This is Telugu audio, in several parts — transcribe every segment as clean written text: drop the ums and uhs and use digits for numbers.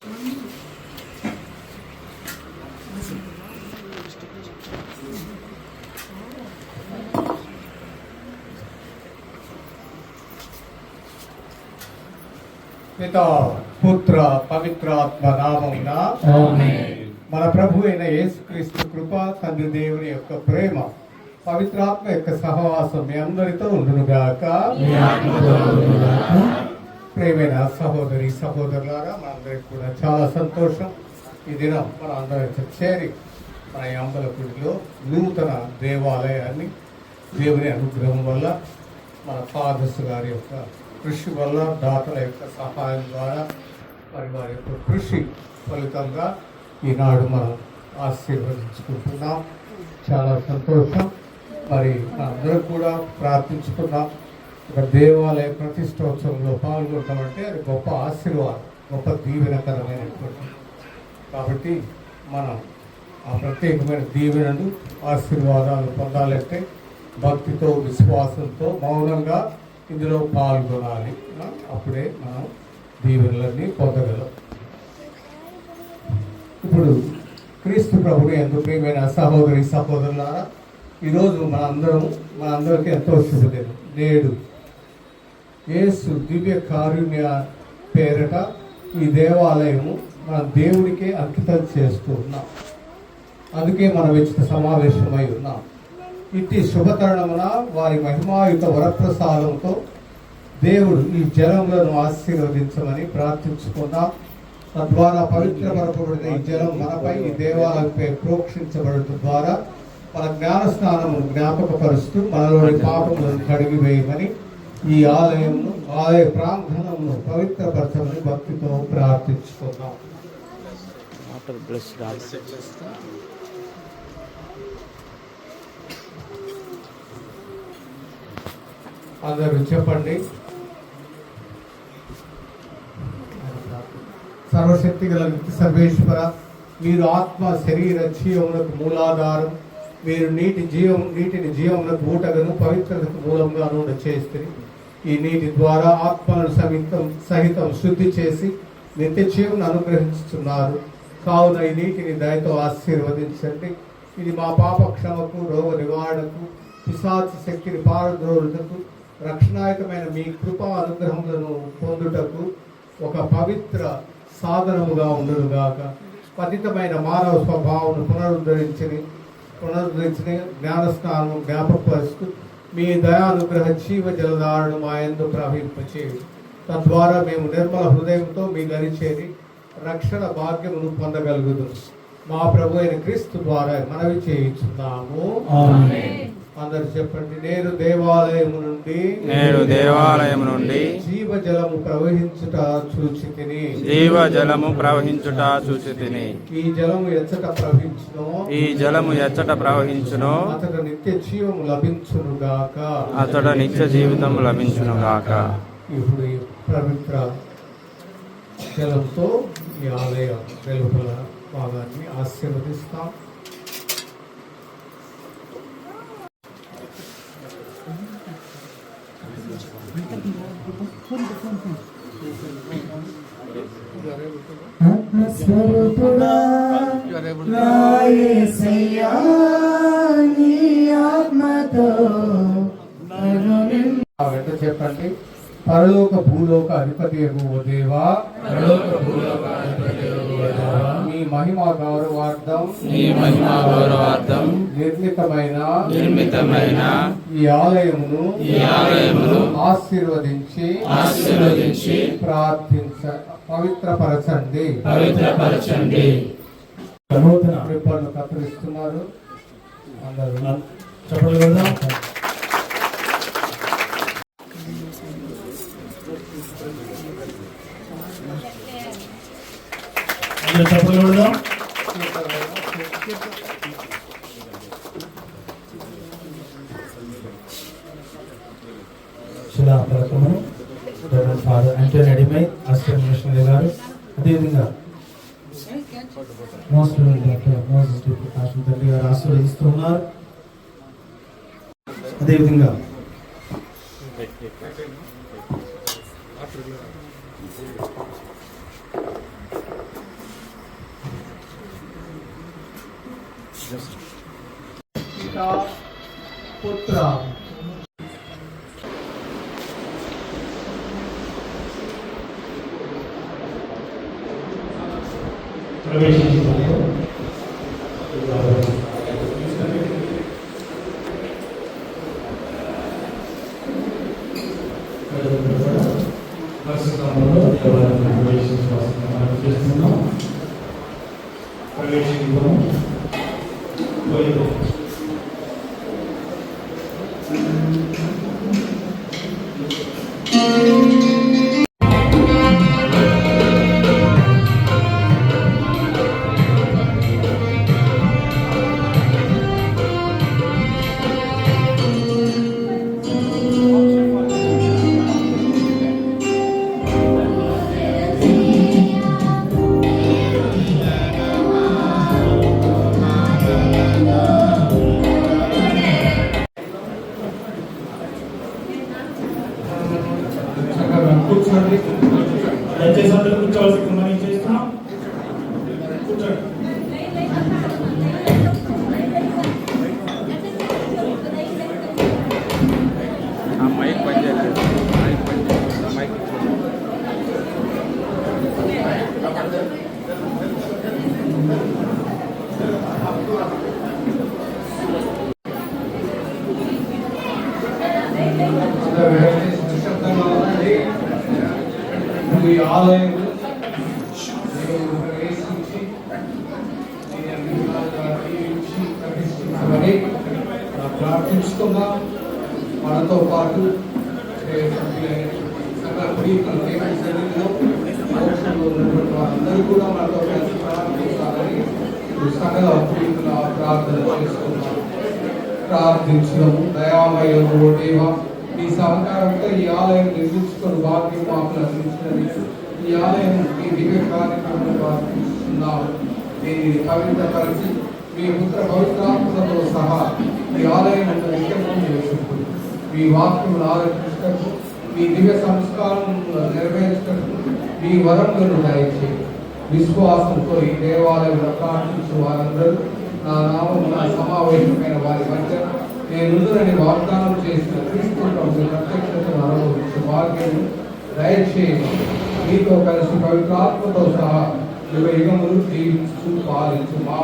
పితా పుత్ర పవిత్రాత్మ నామమున మన ప్రభు అయిన యేసుక్రీస్తు కృప, తండ్రి దేవుని యొక్క ప్రేమ, పవిత్రాత్మ యొక్క సహవాసం మీ అందరితో ఉండునుగాక. ప్రేమైన సహోదరి సహోదరులారా, మనందరికి కూడా చాలా సంతోషం. ఈ దినం మన అందరం చేరి మన అంబలపూడిలో నూతన దేవాలయాన్ని దేవుని అనుగ్రహం వల్ల, మన ఫాదర్స్ గారి యొక్క కృషి వల్ల, దాతల యొక్క సహాయం ద్వారా, మరి వారి యొక్క కృషి ఫలితంగా ఈనాడు మనం ఆశీర్వదించుకుంటున్నాం. చాలా సంతోషం. మరి మనందరం కూడా ప్రార్థించుకున్నాం. ఒక దేవాలయ ప్రతిష్టోత్సవంలో పాల్గొంటామంటే అది గొప్ప ఆశీర్వాదం, గొప్ప దీవెనకరమైనటువంటి. కాబట్టి మనం ఆ ప్రత్యేకమైన దీవెనలు, ఆశీర్వాదాలు పొందాలంటే భక్తితో, విశ్వాసంతో, మౌనంగా ఇందులో పాల్గొనాలి. అప్పుడే మనం దీవెనలన్నీ పొందగలం. ఇప్పుడు క్రీస్తు ప్రభువు యందు ప్రియమైన సహోదరి సహోదరులారా, ఈరోజు మనందరికీ ఎంతో శుభదినం. నేడు యేసు దివ్య కారుణ్య పేరట ఈ దేవాలయము మన దేవుడికే అంకితం చేస్తూ ఉన్నాం. అందుకే మనం ఉచిత సమావేశమై ఉన్నాం. ఇట్టి శుభతరుణమున వారి మహిమాయుత వరప్రసాదంతో దేవుడు ఈ జలములను ఆశీర్వదించమని ప్రార్థించుకున్నాం. తద్వారా పవిత్రపరపబడిన ఈ జలం మనపై, ఈ దేవాలయంపై ప్రోక్షించబడటం ద్వారా మన జ్ఞాన స్నానము జ్ఞాపకపరుస్తూ మనలోని పాపములను కడిగివేయమని, ఈ ఆలయ ప్రాంగణమును పవిత్రపరచమని భక్తితో ప్రార్థించుకున్నాం. అందరూ చెప్పండి. సర్వశక్తి గల సర్వేశ్వర, మీరు ఆత్మ శరీర జీవములకు మూలాధారం, మీరు నీటిని జీవములకు ఊటగను, పవిత్రతకు మూలంగాను చేస్తుంది. ఈ నీటి ద్వారా ఆత్మను సహితం శుద్ధి చేసి నిత్య జీవను అనుగ్రహిస్తున్నారు. కావున ఈ నీటిని దయతో ఆశీర్వదించండి. ఇది మా పాప క్షమకు, రోగ నివారణకు, పిశాచి శక్తిని పారద్రోలుటకు, రక్షణాయకమైన మీ కృపా అనుగ్రహములను పొందుటకు ఒక పవిత్ర సాధనముగా ఉండునుగాక. పతితమైన మానవ స్వభావం పునరుద్ధరించిన జ్ఞానస్నానం జ్ఞాపకపరుస్తూ మీ దయానుగ్రహ జీవ జలధారను మా యందు ప్రవహింపచేయండి. తద్వారా మేము నిర్మల హృదయంతో మీ గరిచేరి రక్షణ భాగ్యమును పొందగలుగుతాం. మా ప్రభు అయిన క్రీస్తు ద్వారా మనవి చేయించున్నాము. అందరు చెప్పండి. నేను దేవాలయము నుండి జీవజలము ప్రవహించుట చూచితిని. ఈ జలము ఎచ్చట ప్రవహించును అతడ నిత్య జీవము లభించునుగాక. ఇప్పుడు ఈ పవిత్ర జలంతో ఈ ఆలయ వెలుపల భాగాన్ని ఆశీర్వదిస్తాం. ఆత్మస్వరూపుడా నా యేసయ్యా, నీ ఆత్మతో వెంట చెప్పండి. పరలోక భూలోక అధిపతి ఓ దేవా, నీ మహిమా గౌరవార్థం నిర్మితమైన ఈ ఆలయమును ఆశీర్వదించి పవిత్రపరచండి. నూతన కృపను కత్తిరిస్తున్నారు. అందరూ చెప్పండి. చెప్పగలుగుదాం. శిలాఫలకమును father Antony Adimai assistant machinery గారు, అదేవిధంగా తండ్రి గారు ఆశీర్వదిస్తున్నారు. అదేవిధంగా పితా పుత్ర కూర్చోండి. దయచేసి అందరూ కూర్చోవాల్సింది మనం చేస్తున్నాం. కూర్చోండి. మైక్ పని చేయలేదు. మైక్ పని చేయలేదు. మైక్ ఈ ఆలయం ప్రవేశించి ప్రతిష్ఠించమని ప్రార్థిస్తున్నాం. మనతో పాటు అందరూ కూడా మనతో కలిసి ప్రార్థించాలని సకల ప్రీతుల ప్రార్థన చేసుకున్నాం. ప్రార్థించడము దయామయుడు దేవ, ఈ సహకారంతో ఈ ఆలయం నిర్మించుకొని భాగ్యం మాకు అందించినది. ఈ ఆలయం ఈ దివ్య కార్యక్రమం ప్రార్థిస్తున్నాము. దీనిని పవిత్రపరిచి మీ పుత్ర పవిత్రాత్మతో సహా ఈ ఆలయం నిత్యము చేసుకుంటుంది. మీ వాక్యమును ఆలోచించటకు, మీ దివ్య సంస్కారం నెరవేర్చటకు మీ వరములను దయచేయండి. విశ్వాసంతో ఈ దేవాలయంలో ప్రార్థించు వారందరూ నా నామమున సమావేశమైన వారి మధ్య నేనుందునని వాగ్దానం చేసిన క్రీస్తు ప్రభు ప్రత్యక్షతను అనుభవించు భాగ్యము దయచేయండి. మీతో కలిసి పవిత్రాత్మతో సహా యుగములు జీవించు పాలించు మా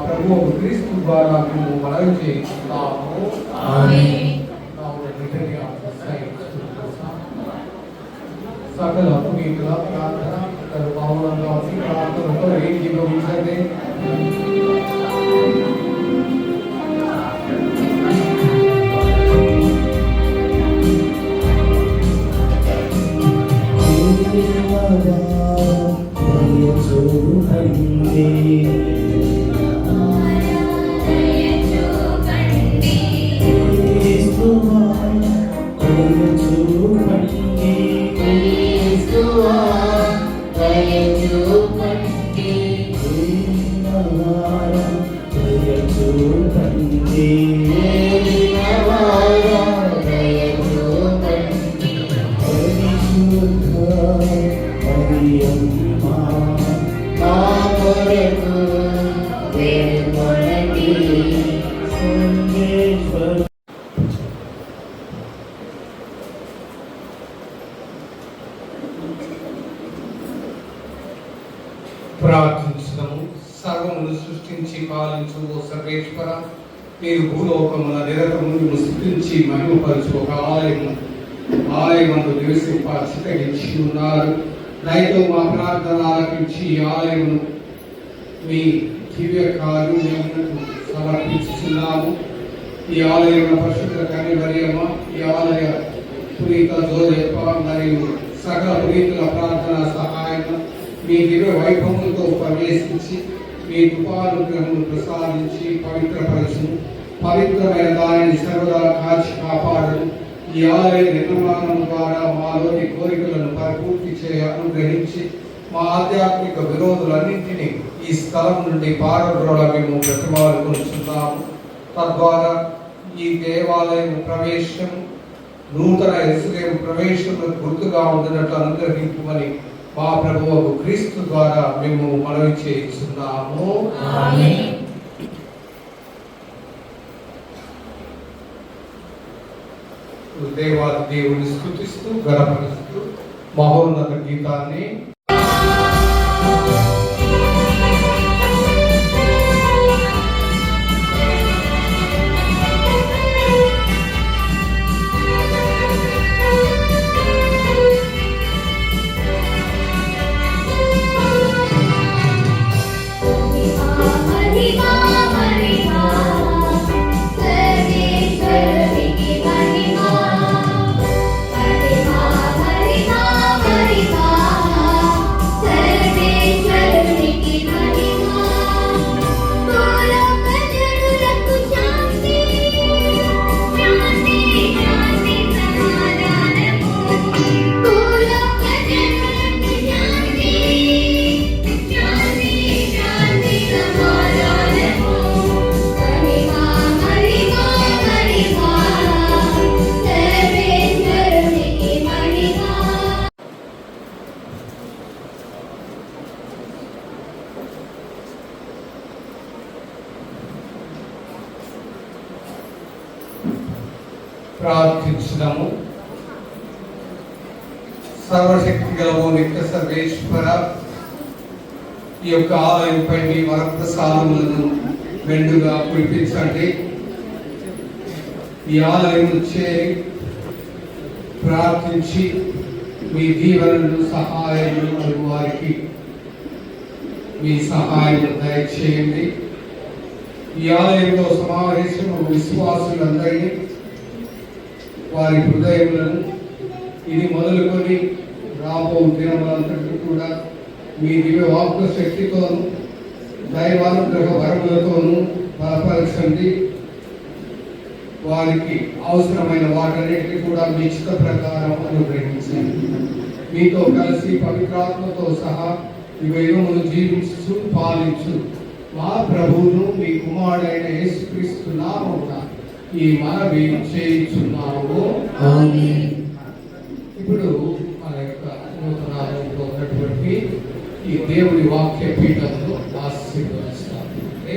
ప్రభువు క్రీస్తు ద్వారా మేము మనవి చేస్తున్నాము. సకల పునీతుల ప్రార్థన మౌనంగా ప్రార్థనతో ఏకీభవించండి. ప్రార్థించడము. సర్వమును సృష్టించి పాలించు ఓ సర్వేశ్వర, మీరు భూలోకమున నిరతమును సృష్టించి మహిమపరచు ఒక ఆలయమందు నివసింప చిత్తగించి ఉన్నారు. దయతో మా ప్రార్థన ఆలకించి ఈ ఆలయమును మీ దివ్య కారుణ్యమును సమర్పించుతున్నాము. ఈ ఆలయంలో పరిశుద్ధ కన్యమరియమ్మ, ఈ ఆలయ పునీత జోసెఫ్ మరియు సకల పునీతుల ప్రార్థన సహాయం మీ దివ్య వైభవంతో ప్రవేశించి మీ కృపానుగ్రహమును ప్రసాదించి పవిత్రపరచును. పవిత్రమైన దానిని సర్వదా కాచి కాపాడను. ఈ ఆలయ నిర్మాణం ద్వారా మాలోని కోరికలను పరిపూర్తి చేయ అనుగ్రహించి మా ఆధ్యాత్మిక విరోధులన్నింటినీ ఈ స్థలం నుండి పారద్రోళ మేము ప్రతిమాలుకొంటున్నాము. తద్వారా ఈ దేవాలయం ప్రవేశం నూతన యెరూషలేము ప్రవేశంలో గుర్తుగా ఉండినట్లు అనుగ్రహించమని మా ప్రభువు క్రీస్తు ద్వారా మేము మనవి చేస్తున్నాము. దేవాది దేవుని స్తుతిస్తూ గణపరుస్తూ మహోన్నత గీతాన్ని ప్రార్థించుదాము. సర్వశక్తి గలవు నిత్య సర్వేశ్వర, ఈ యొక్క ఆలయంపై మీ వరప్రసాదములను మెండుగా కురిపించండి. ఈ ఆలయం చేరి ప్రార్థించి మీ దీవెనలు సహాయములు వారికి మీ సహాయం దయచేయండి. ఈ ఆలయంలో సమావేశం విశ్వాసులందరినీ వారి హృదయములను ఇది మొదలుకొని రాబో దినములంతటి కూడా మీ దివ్య వాక్కు శక్తితోనూ దైవానుగ్రహ వరములతోనూ బలపరచండి. వారికి అవసరమైన వాటన్నిటిని కూడా మీ చిత్త ప్రకారం అనుగ్రహించండి. మీతో కలిసి పవిత్రాత్మతో సహా ఈ యుగమును జీవించు పాలించు మా ప్రభువును మీ కుమారుడైన యేసుక్రీస్తు నామమున ఈ మనవి చేయించున్నాము. ఇప్పుడు మన యొక్క నూతన ఆలయంలో ఉన్నటువంటి ఈ దేవుని వాక్య పీఠమును ఆశీర్వదిస్తాము. అంటే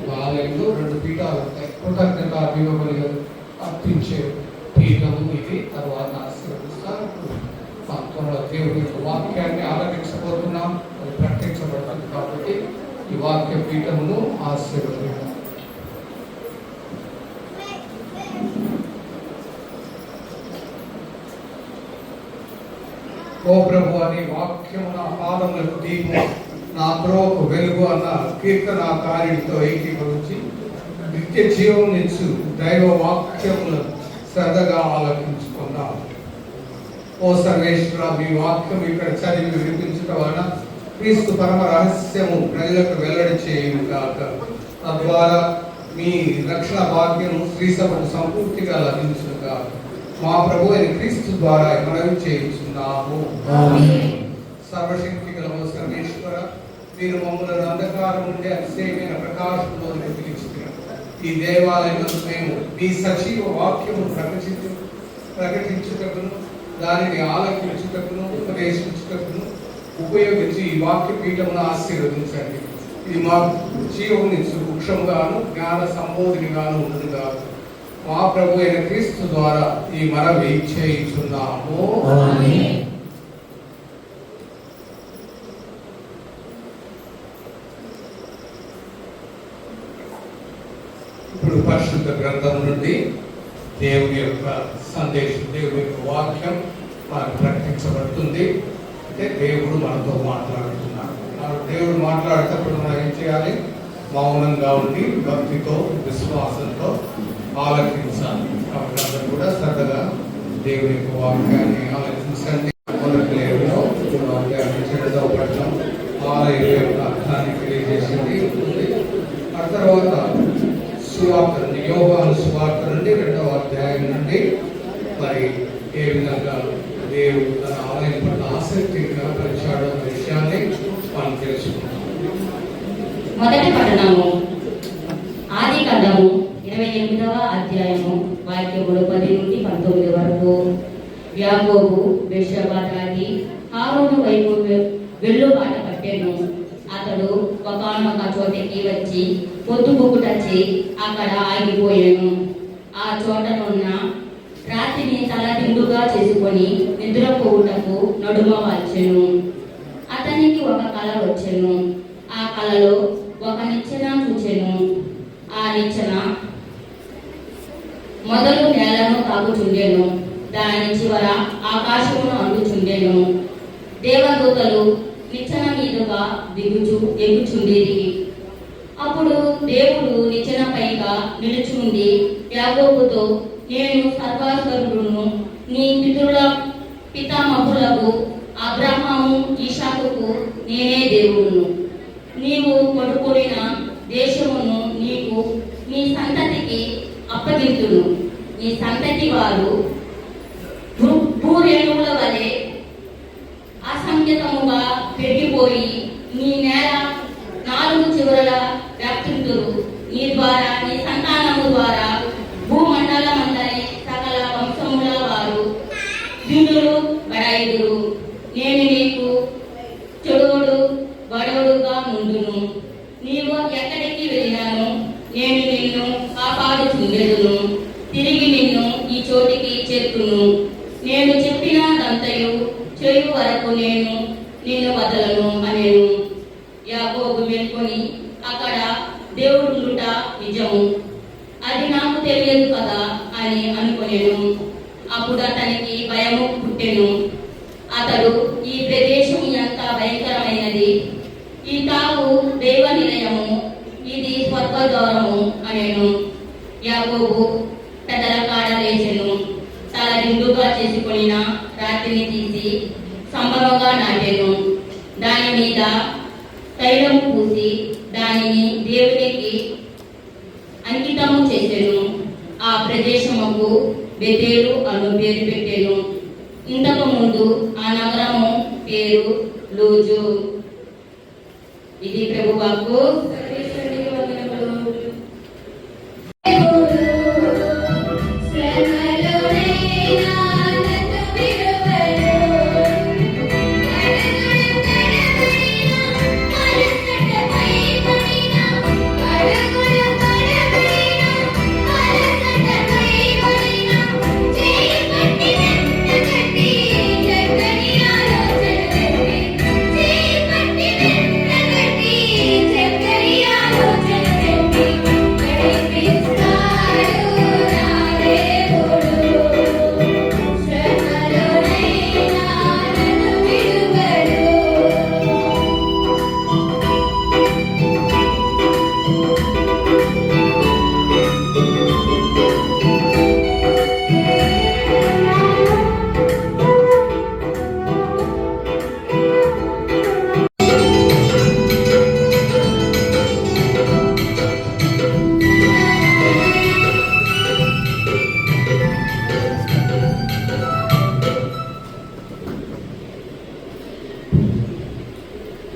ఒక ఆలయంలో 2 పీఠాలు ఉంటాయి. కృతజ్ఞతాభివములు అర్పించే పీఠము ఇది. తర్వాత ఆశీర్వదిస్తాం. త్వరలో దేవుని యొక్క వాక్యాన్ని ఆలకించబోతున్నాం. అది ప్రకటించబడుతుంది కాబట్టి ఈ వాక్య పీఠమును ఆశీర్వదిస్తాం. ఓ ప్రభు అని వాక్యము నా పాదములకు దీపం, నా త్రోవకు వెలుగు అన్న కీర్తనాకారితో ఏకీభవించి నిత్య జీవం నిచ్చు దైవ వాక్యములను శ్రద్ధగా ఆలకించుకున్నాం. ఓ సర్వేశ్వర, మీ వాక్యం ఇక్కడ చదివి వినిపించడం వలన క్రీస్తు పరమ రహస్యము ప్రజలకు వెల్లడి చేయును గాక. తద్వారా మీ రక్షణ భాగ్యము శ్రీసభకు సంపూర్తిగా లభించును గాక. మా ప్రభు అయిన క్రీస్తు ద్వారా మనవి చేయించున్నాము. సర్వశక్తి గల సర్వేశ్వర, మీరు మమ్మల్ని అంధకారం నుండి అతిశయమైన ప్రకాశంలోకి పిలిచినారు. ఈ దేవాలయంలో మేము మీ సజీవ వాక్యము ప్రకటించుటకును దానిని ఆలకించుటకును ఉపదేశించుటకును ఉపయోగించి ఈ వాక్య పీఠమును ఆశీర్వదించండి. ఇది మా జీవముని వృక్షంగాను జ్ఞాన సంబోధినిగాను ఉండుగా. మా ప్రభు అయిన క్రీస్తు ద్వారా ఈ మనవి చేయించున్నాము. ఇప్పుడు పరిశుద్ధ గ్రంథం నుండి దేవుని యొక్క సందేశం, దేవుని యొక్క వాక్యం మనకు ప్రకటించబడుతుంది. అంటే దేవుడు మనతో మాట్లాడుతున్నాడు. దేవుడు మాట్లాడేటప్పుడు మనం ఏం చేయాలి? మౌనంగా ఉండి భక్తితో విశ్వాసంతో ఆలకించాలి. కాబట్టి అందరూ కూడా శ్రద్ధగా దేవుని యొక్క వాక్యాన్ని ఆలోచించండి. మొదటి లేఖలో వాక్యాన్ని చెడుతో పట్టడం ఆలయం యొక్క అర్థాన్ని తెలియజేసింది. ఆ తర్వాత సువార్త నుండి, యోహాను సువార్త నుండి 2వ అధ్యాయం నుండి మరి ఏ విధంగా దేవుడు తన ఆలయం పట్ల ఆసక్తిని కనపరిచాడు అనే విషయాన్ని మనం తెలుసుకుంటాం. మొదటి పట్టణము ఆదికాండము 28వ అధ్యాయము వాక్యములు 10 నుండి 19 వరకు. యాకోబు బెర్షెబా తాగి హారోను వైపు వెళ్లుబాట పట్టెను. అతడు ఒకానొక చోటికి వచ్చి పొద్దుగుకుటచ్చి అక్కడ ఆగిపోయాను. ఆ చోటనున్న రాత్రిని తల దిండుగా చేసుకొని నిద్రపోవుటకు నడుమ వాల్చెను. అతనికి ఒక కల వచ్చెను. ఆ కలలో ఒక నిచ్చెన చూచెను. ఆ నిచ్చెన మొదలు నేలను తాకుచుండెను, దాని చివర ఆకాశమును అందుచుండెను. దేవదూతలు నిచ్చెన మీదుగా ఎగుచుండిరి. అప్పుడు దేవుడు నిచ్చెన పైగా నిలుచుండి యాకోబుతో, నేను సర్వాస్వరుడును, నీ పితామహులకు అబ్రహాము ఇషాకుకు నేనే దేవుడును. నీవు కొడుకుడిన దేశమును నీకు నీ సంతతికి అప్పగింతును. నీ సంతతి వారు భూరేణువుల వలె అసంఖ్యతముగా పెరిగిపోయి నీ నేల 4 చివరల వ్యాప్తింతురు. నీ ద్వారా నీ సంతానము ద్వారా భూమండలమందరి సకల వంశముల వారు దీనులు బడాయిదురు. నేను నీకు చెడుగుడు బడవుడుగా నుండును. నీవు ఎక్కడికి వెళ్ళినాను నేను నిన్ను కాపాడుచుండెదను. తిరిగి నిన్ను ఈ చోటికి చేర్చును. నేను చెప్పినదంతయు చేయు వరకు నేను నిన్ను వదలను అనేను. యాకోబు మేల్కొని, అక్కడ దేవుడుండుట నిజము, అది నాకు తెలియదు కదా అని అనుకొనెను. అప్పుడు అతనికి భయము పుట్టెను. అతడు, ఈ ప్రదేశం ఎంత భయంకరమైనది, ఈ తావు దైవ నిలయము, ఇది స్వర్గద్వారము అనేను. యాకోబు పెదల కాడ లేచెను. తల దిండుగా చేసుకొనిన రాతిని తీసి సంభవంగా నాటెను. దాని మీద తైలము పూసి దానిని దేవునికి అంకితము చేసెను. ఆ ప్రదేశముకు బెతేలు అను పేరు పెట్టెను. ఇంతకు ముందు ఆ నగరము పేరు లూజు. ఇది ప్రభువాకు.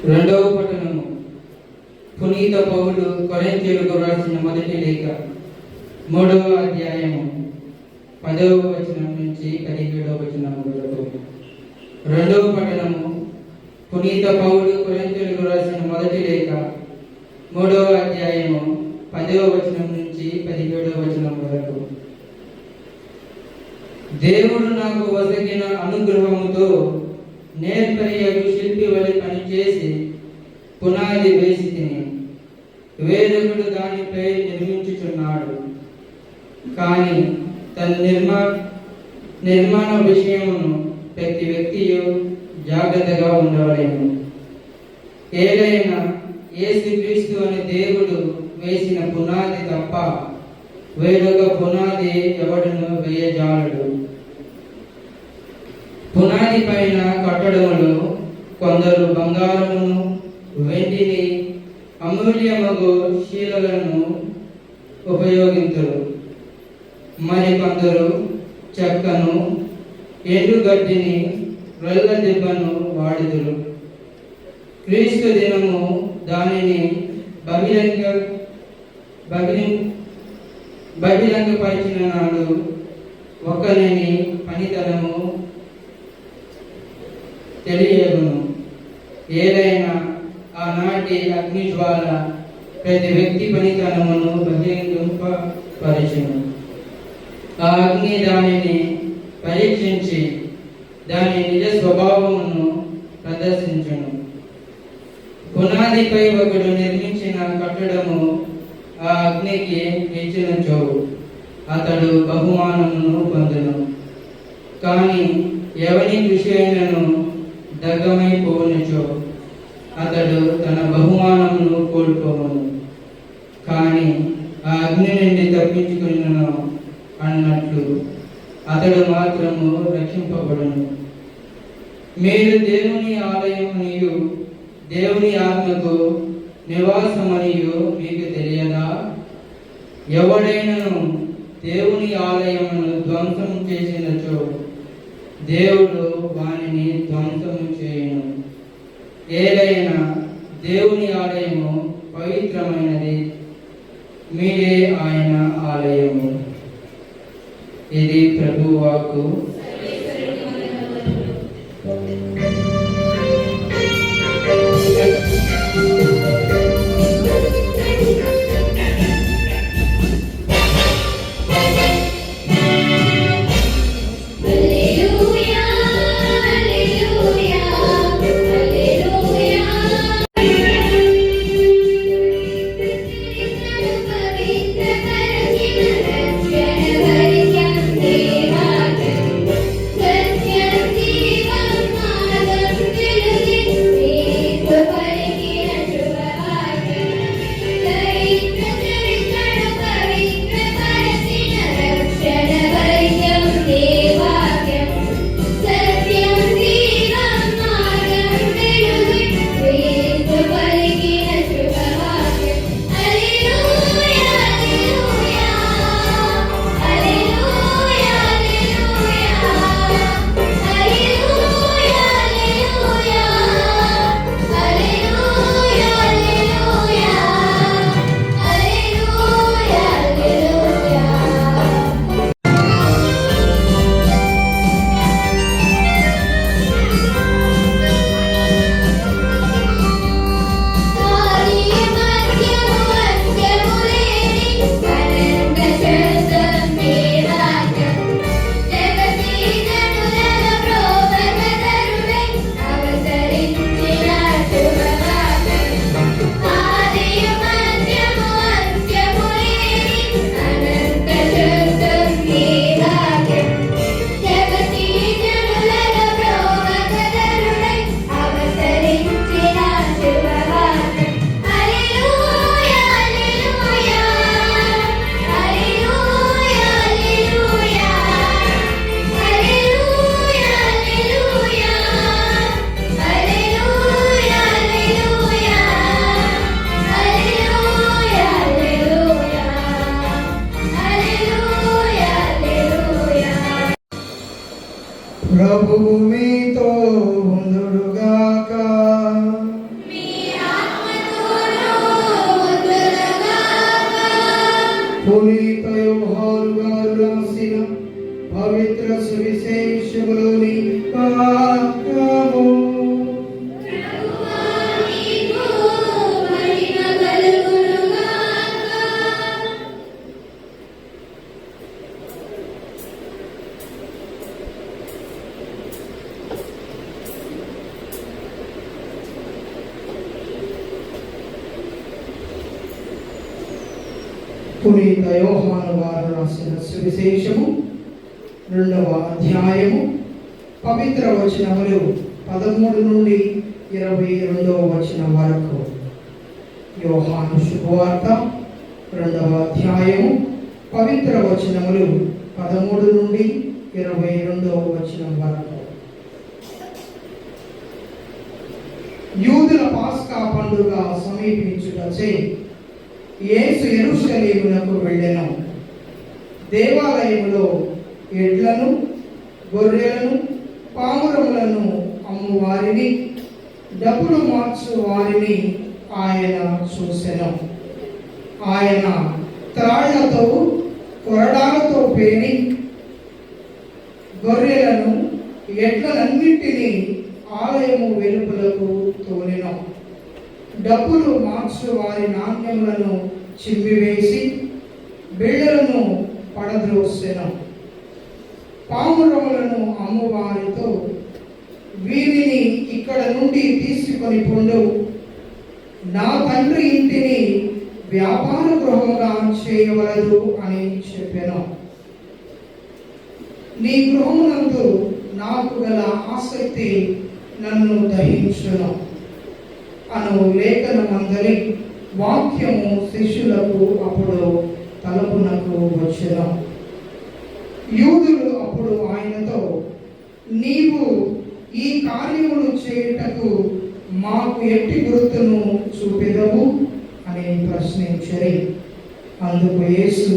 రెండవ పట్టణము. పునీత పౌలు కొరింథీయులకు రాసిన మొదటి లేఖ 3వ అధ్యాయము 10వ వచనం నుంచి 17వ వచనం వరకు. రెండవ పట్టణము. పునీత పౌలు కొరింథీయులకు రాసిన మొదటి లేఖ 3వ అధ్యాయము 10వ వచనం నుంచి 17వ వచనం వరకు. దేవుడు నాకు వసగిన అనుగ్రహముతో నేర్పరియగు శిల్పి వలె పనిచేసి పునాది వేసి తిని, వేరొకడు దానిపై నిర్మించుచున్నాడు. కానీ తన నిర్మాణ విషయమును ప్రతి వ్యక్తియు జాగ్రత్తగా ఉండవలేను. ఏదైనా యేసుక్రీస్తు అనే దేవుడు వేసిన పునాది తప్ప వేరొక పునాది ఎవడును వేయజాలడు. పునాది పైన కట్టడములు కొందరు బంగారమును వెండిని అమూల్యమగు శీలలను ఉపయోగింతురు. మరి కొందరు చెక్కను ఎండుగడ్డిని రెల్ల దెబ్బను వాడుదురు. క్రీస్తు దినము దానిని బహిరంగపరిచిన నాడు ఒకరిని పనితనము తెలియగును. ఏదైనా ఆనాటి అగ్నిజ్వాల ప్రతి వ్యక్తి పనితనమును బహిరంగపరచును. ఆ అగ్ని దానిని పరీక్షించి దాని నిజ స్వభావమును ప్రదర్శించును. పునాదిపై ఒకడు నిర్మించిన కట్టడము ఆ అగ్నికి ఇచ్చినచో అతడు బహుమానమును పొందును. కానీ ఎవని కృషి అయినను దగ్ధమైపోనుచో అతడు తన బహుమానమును కోల్పోవను. కానీ ఆ అగ్ని నుండి తప్పించుకును అన్నట్లు అతడు మాత్రము రక్షింపబడును. మీరు దేవుని ఆలయమనియు దేవుని ఆత్మకు నివాసమనియు మీకు తెలియదా? ఎవడైనను దేవుని ఆలయమును ధ్వంసం చేసినచో దేవుడు వానిని ధ్వంసము చేయును. ఏదైనా దేవుని ఆలయము పవిత్రమైనది, మీరే ఆయన ఆలయము. ఇది ప్రభువాకు. ప్రభువు మీతో ఉండుగాక. పునీత యోహాను గారు రాసిన పవిత్ర సువిశేషములోని వాక్యము. పునీత యోహాను గారు రాసిన సువిశేషము 2వ అధ్యాయము పవిత్ర వచనములు 13 నుండి 22వ వచనం వరకు. యోహాను శుభవార్త 2వ అధ్యాయము పవిత్ర వచనములు 13 నుండి 22వ వచనం వరకు. యూదుల పాస్కా పండుగ సమీపించుటచే యేసు యెరూషలేమునకు వెళ్ళెను. దేవాలయములో ఎడ్లను, గొర్రెలను, పావురములను అమ్ము వారిని, డబ్బులు మార్చు వారిని ఆయన చూసెను. ఆయన త్రాళ్లతో, కొరడాలతో పేని గొర్రెలను, ఎడ్లనన్నింటినీ ఆలయము వెలుపలకు తోలెను. డబ్బులు మార్చు వారి నాణ్యములను చిమ్మివేసి బిళ్ళలను పడద్రోసెను. పావురములను అమ్మువారితో, వీరిని ఇక్కడ నుండి తీసుకొని పొండు, నా తండ్రి ఇంటిని వ్యాపార గృహముగా చేయవలదు అని చెప్పాను. నీ గృహమునందు నాకు గల ఆసక్తి నన్ను దహించును అను లేఖనమందరి వాక్యము శిష్యులకు అప్పుడు తలపునకు వచ్చెను. యూదులు అప్పుడు ఆయనతో, నీవు ఈ కార్యములు చేయుటకు మాకు ఎట్టి గుర్తును చూపెదవు అని ప్రశ్నించరి. అందుకు యేసు,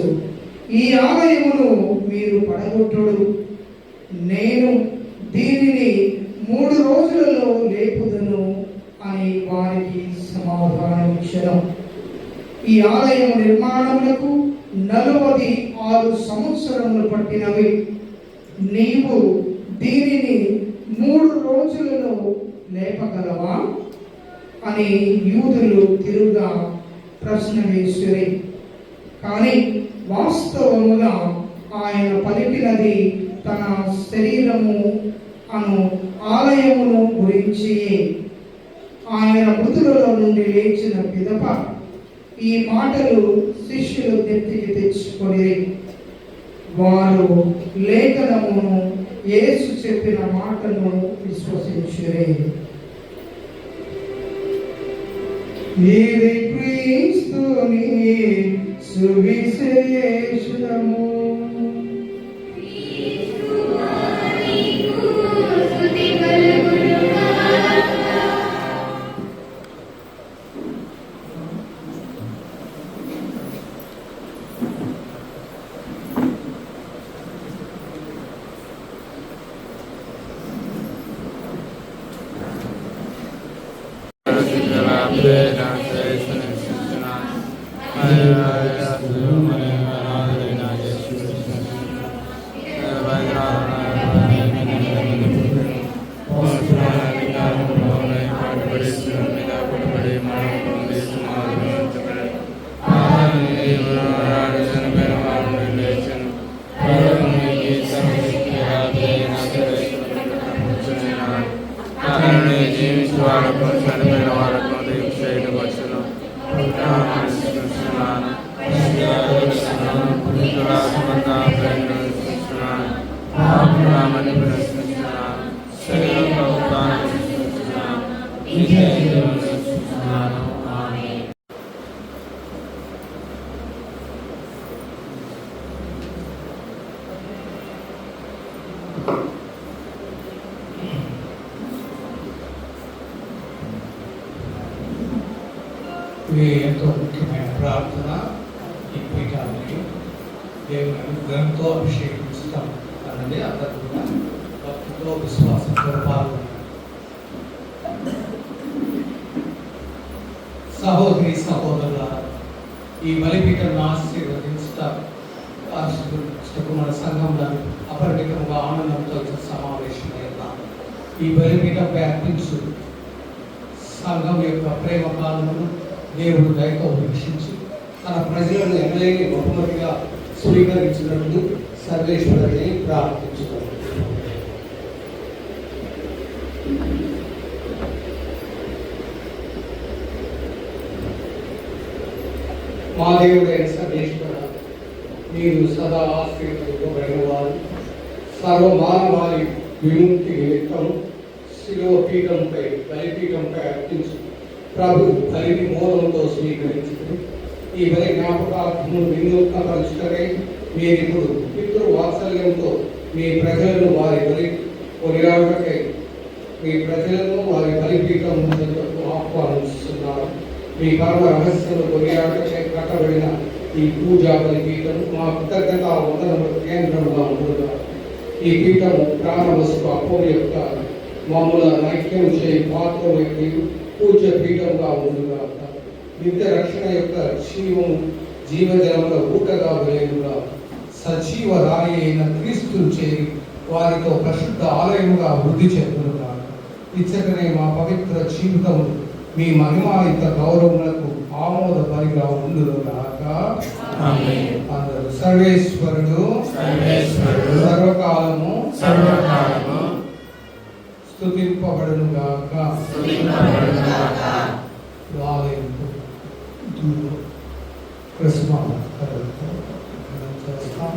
ఈ ఆలయమును మీరు పడగొట్టుడు, నేను దీనిని 3 రోజులలో లేపుదును అని వారికి సమాధానమిచ్చెను. ఈ ఆలయం నిర్మాణములకు 46 సంవత్సరములు పట్టినవి. నీవు దీనిని 3 రోజులలో లేపగలవా అని యూదులు తిరుగా ప్రశ్న వేసిరి. కానీ వాస్తవముగా ఆయన పలికినది తన శరీరము అను ఆలయమును గురించి. ఆయన మృతులలో నుండి లేచిన పిదప ఈ మాటలు శిష్యులు నెత్తికి తెచ్చుకొని వారు లేఖనమును యేసు చెప్పిన మాటను విశ్వసించిరి. ఇది క్రీస్తుని సువిశేషము. ఇది ఎంతో ముఖ్యమైన ప్రార్థన. ఈ పీఠాన్ని దేవుని అనుగ్రహంతో అభిషేకిస్తాం అన్నది అందరూ కూడా భక్తితో విశ్వాసంతో పాల్గొన్నారు. సహోదరి సహోదరుల, ఈ బలిపీఠాన్ని ఆశీర్వదించుతారు మన సంఘంలో అపరిమితంగా ఆనందంతో సమావేశమయ్యాం. ఈ బలిపీఠంపై అర్పించు సంఘం యొక్క ప్రేమ కాలమును దేవుడు దయతో వీక్షించి తన ప్రజలను ఎమ్మెల్యేని బహుమతిగా స్వీకరించినట్లు సర్వేశ్వరుని ప్రార్థించుకోవాలి. మా దేవుడైన సర్వేశ్వర, మీరు సదా ఆశ్రయించబడిన వారు, సర్వమానవాళి విముక్తి నిమిత్తం శిలువ పీఠంపై బలిపీఠంపై అర్పించు ప్రభు బలిని మూలంతో స్వీకరించుకుని ఈ బలి జ్ఞాపకార్థము వినూత్నపరచుటకై మీరిప్పుడు పితృ వాత్సల్యంతో మీ ప్రజలను వారి బలి కొనియాడుటకై మీ ప్రజలను వారి బలిపీఠం ముందుకు ఆహ్వానిస్తున్నారు. మీ పరమ రహస్యము కొనియాడుటకై కట్టబడిన ఈ పూజా బలిపీఠం మా కృతజ్ఞత వందనముల కేంద్రముగా ఉంటుందా. ఈ పీఠము ప్రాణవస్తు అప్పం యొక్క మమ్ముల నైక్యం చేయి పాత్ర వ్యక్తి పూజ్య పీఠంగా ఉండుగా. నిత్య రక్షణ యొక్క జీవజలముల ఊటగా వెలుగుగా. సజీవ రాయి అయిన క్రీస్తును చేరి వారితో ప్రసిద్ధ ఆలయముగా వృద్ధి చెందుగా. ఇచ్చటనే మా పవిత్ర జీవితము మీ మహిమాయుత గౌరవములకు ఆమోదపరిగా ఉండుగాక. అందరూ సర్వేశ్వరుడు సర్వకాలము స్తుతింపబడును గాక. చేస్తాం.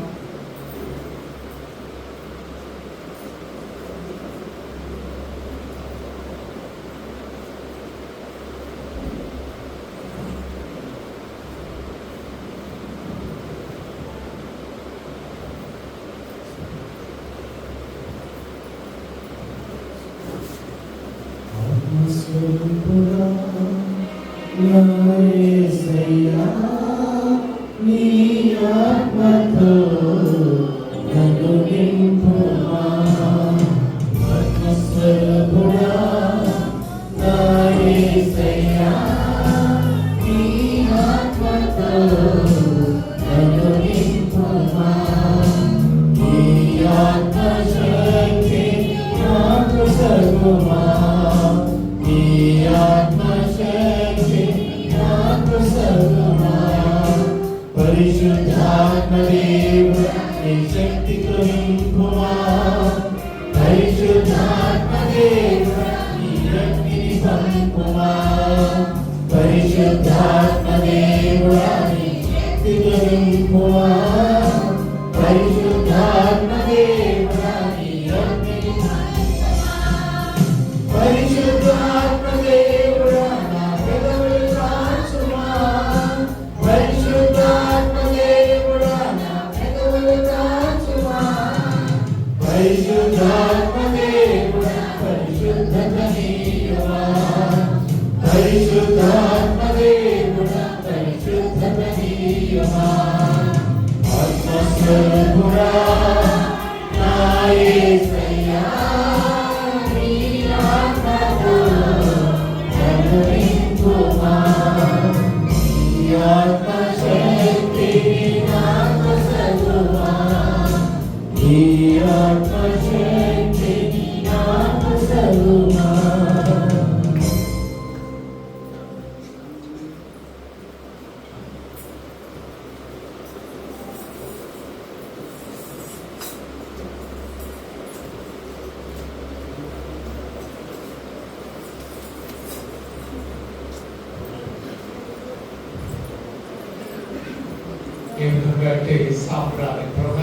ఏ విధంగా అంటే సాంప్రాణి పొగ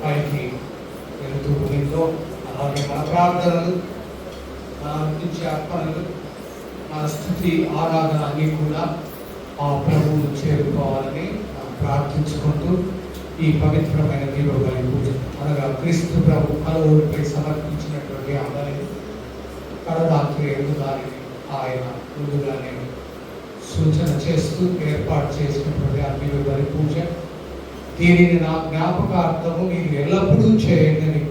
పైకి వెళుతూ ఉందో అలాగే మన ప్రార్థనలు, మన అర్పించే అర్పణలు, మన స్థుతి ఆరాధన అన్నీ కూడా ఆ ప్రభువును చేరుకోవాలని ప్రార్థించుకుంటూ ఈ పవిత్రమైన దీపబలి పూజ అనగా క్రీస్తు ప్రభు కలవరిపై సమర్పించినటువంటి ఆ బలి కడదాత్రి దానిని ఆయన ముందుగానే సూచన చేస్తూ ఏర్పాటు చేసినటువంటి ఆ దీపబలి పూజ, దీనిని నా జ్ఞాపకార్థము మీరు ఎల్లప్పుడూ చేయండి అని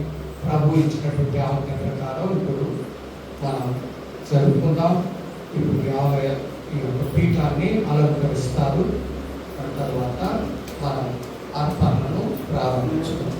ప్రభు ఇచ్చినటువంటి ఆజ్ఞ ప్రకారం ఇప్పుడు మనం జరుపుకుందాం. ఇప్పుడు ఈ యొక్క పీఠాన్ని అలంకరిస్తారు. తర్వాత మనం అర్పణను ప్రారంభించుకుందాం.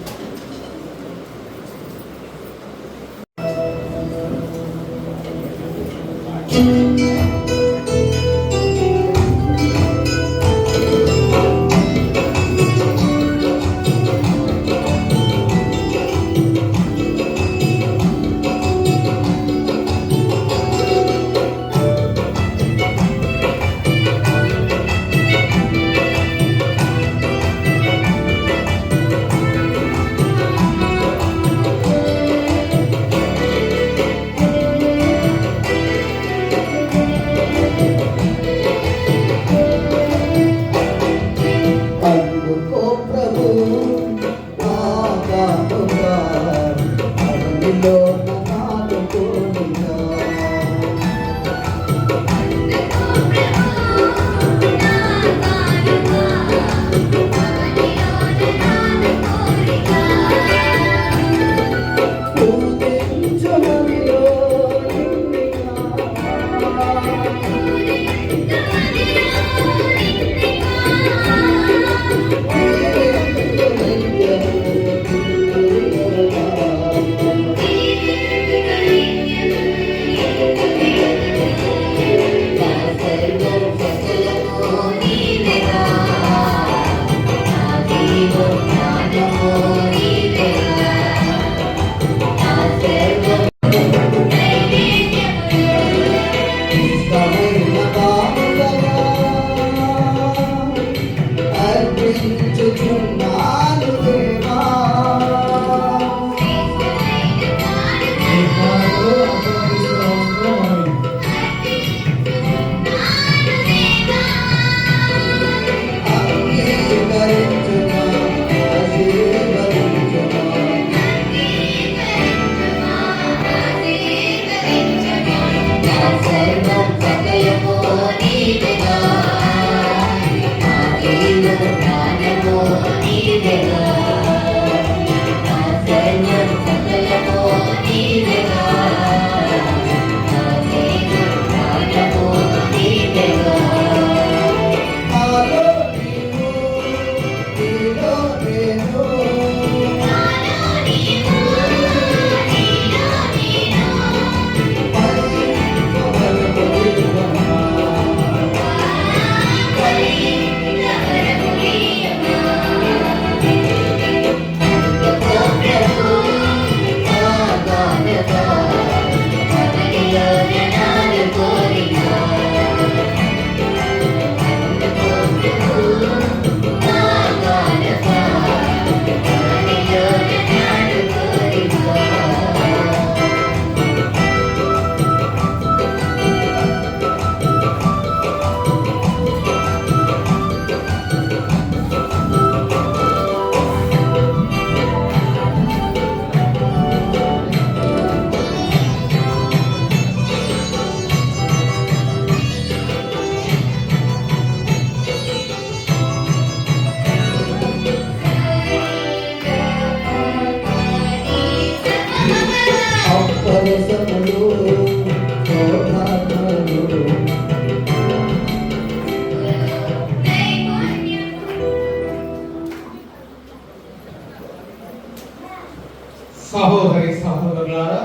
సహోదరి సహోదరులారా,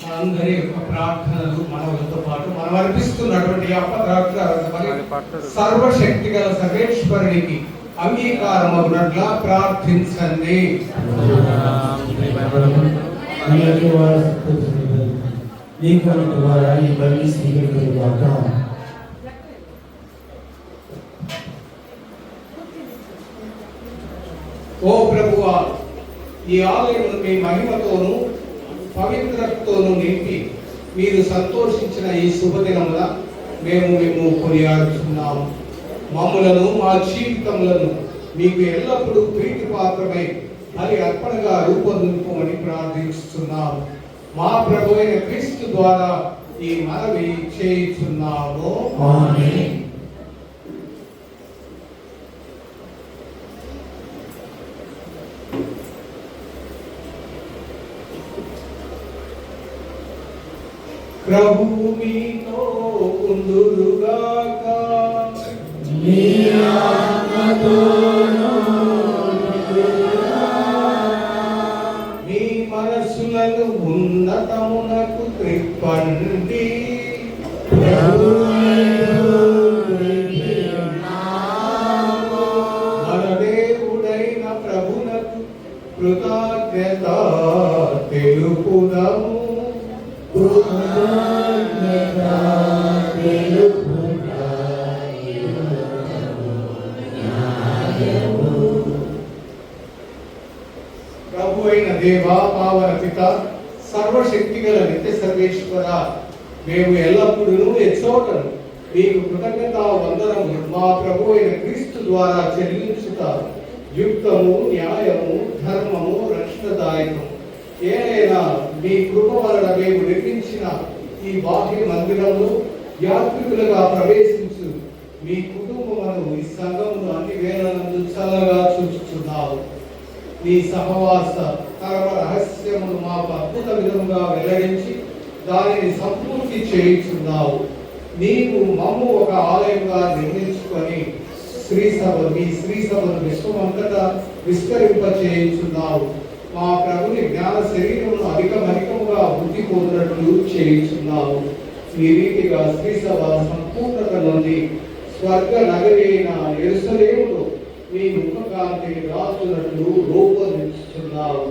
మనందరి యొక్క ప్రార్థనలు మనతో పాటు మనం అర్పిస్తున్నటువంటి సర్వశక్తి గల సర్వేశ్వరునికి అంగీకారమగునట్లా ప్రార్థించండి. ఓ ప్రభువా, ఈ ఆలయమును మీ మహిమతోనూ పవిత్రతతోనూ నింపి మీరు సంతోషించిన ఈ శుభదినమున మేము కొనియాడుతున్నాము. మమ్ములను మా జీవితములను మీకు ఎల్లప్పుడూ ప్రీతిపాత్రమై బలి అర్పణగా రూపొందింపమని ప్రార్థిస్తున్నాము. మా ప్రభు అయిన క్రీస్తు ద్వారా ఈ మనవి చేయుచున్నాము. ఆమేన్. ప్రభువు మీతో ఉండుగాక. మీ ఆత్మతోనూ మీ మనసులను ఉన్నతమునకు త్రిప్పండి. మన దేవుడైన ప్రభునకు కృతజ్ఞత తెలుపుదాము. ప్రభు అయిన దేవా, పావన పిత, సర్వశక్తి గల నిత్య సర్వేశ్వర, మేము ఎల్లప్పుడూ ఎచ్చోటను మీకు కృతజ్ఞత వందనము మా ప్రభు అయిన క్రీస్తు ద్వారా చెల్లించుట యుక్తము, న్యాయము, ధర్మము, రక్షణదాయకము. ఏదైనా మీ కృప వలన మేము నిర్మించిన ఈ బాహ్య మందిరంలో యాత్రికులుగా ప్రవేశించు మీ కుటుంబమును, ఈ సంఘమును అన్ని వేళలందు చల్లగా చూచుచున్నావు. నీ సహవాస కర్మ రహస్యమును మాకు అద్భుత విధముగా వెల్లడించి దానిని సంపూర్తి చేయుచున్నావు. నీవు మమ్ము ఒక ఆలయంగా నిర్మించుకొని మీ శ్రీసభను విశ్వమంతటా విస్తరింప చేయుచున్నావు. మా ప్రభుని జ్ఞాన శరీరమును అధికముగా వృద్ధి పొందినట్లు చేయుచున్నావు. ఈ రీతిగా శ్రీసభ సంపూర్ణత నుండి స్వర్గ నగరి అయిన యెరూషలేములో మీ ముఖకాంతిని రాస్తున్నట్లు రూపొందించుచున్నావు.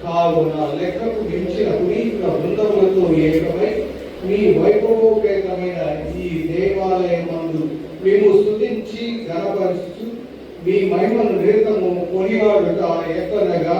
కావున లెక్కకు మించిన పునీత బృందములతో ఏకమై మీ వైభవోపేతమైన ఈ దేవాలయమందు మేము స్తుతించి గణపరుస్తూ మీ మహిమను నిరతము కొనియాడుట ఎక్కడగా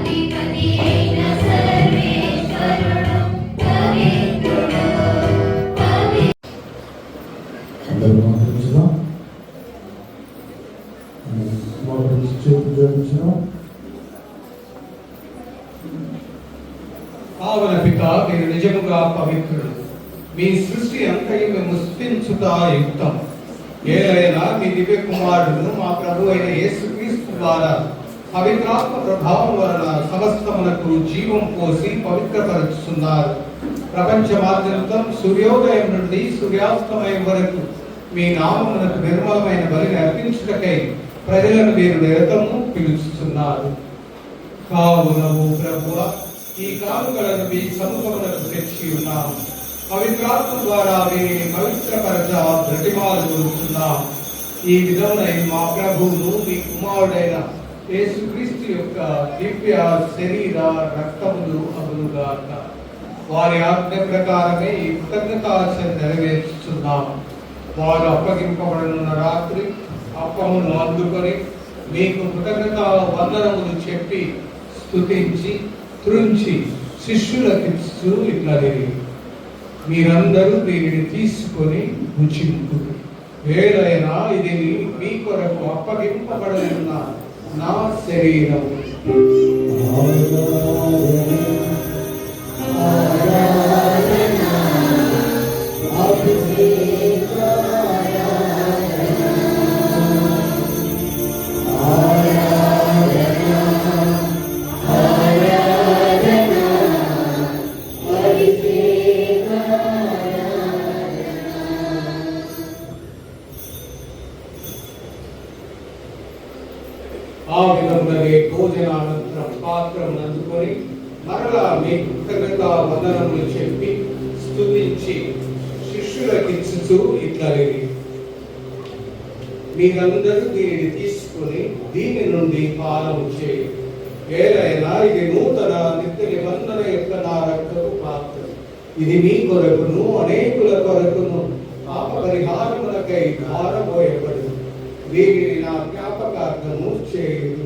Adipati కావున పిత మీరు నిజముగా పవిత్రులు, మీ సృష్టి అంతయు మేము స్తుతించుట యుక్తం. ఏలైనా మీ దివ్య కుమారుడును మా ప్రభు అయిన యేసుక్రీస్తు ద్వారా పవిత్రాత్మ ప్రభావం వలన సమస్తమునకు జీవం పోసి పవిత్రపరుచుతున్నారు. ప్రపంచమాద్యంతం సూర్యోదయం నుండి సూర్యాస్తమయం వరకు మీ నామమునకు నిర్మలమైన బలిని అర్పించుటకై ప్రజలను మీరు నిరతము పిలుస్తున్నారు. కావున ఓ ప్రభువా, ఈ కానుకలను మీ సముఖమునకు తెచ్చి ఉన్నాము. పవిత్రాత్మ ద్వారా వీరిని పవిత్రపరచ బ్రతిమాలుతున్నాం. ఈ విధమునై మా ప్రభువును మీ కుమారుడైన యేసుక్రీస్తు యొక్క దివ్య శరీర రక్తములు అగులుగాక. వారి ఆజ్ఞ ప్రకారమే ఈ కృతజ్ఞతార్చన నెరవేర్చుతున్నాం. వారు అప్పగింపబడిన రాత్రి అప్పమును అందుకొని మీకు కృతజ్ఞత వందనములు చెప్పి స్తుతించి త్రుంచి శిష్యులకిస్తూ ఇట్లా మీరందరూ దీనిని తీసుకొని భుజింపు. వేరైనా ఇది మీ కొరకు అప్పగింపబడిన నా శరీరం. ఆ విధంగానే భోజనానంతరం పాత్రను అందుకొని మరలా మీ కృతజ్ఞత వందనములు చెప్పి స్తుతించి శిష్యులకిచ్చుచూ ఇట్లా మీరందరూ దీనిని తీసుకొని దీని నుండి పానం చేయి. ఏదైనా ఇది నూతన నిత్య నిబంధన యొక్క నా రక్తపు పాత్ర. ఇది మీ కొరకును అనేకుల కొరకును పాప పరిహారములకై ధారపోయబడి దీనిని నా జ్ఞాపకార్థము చేయదు.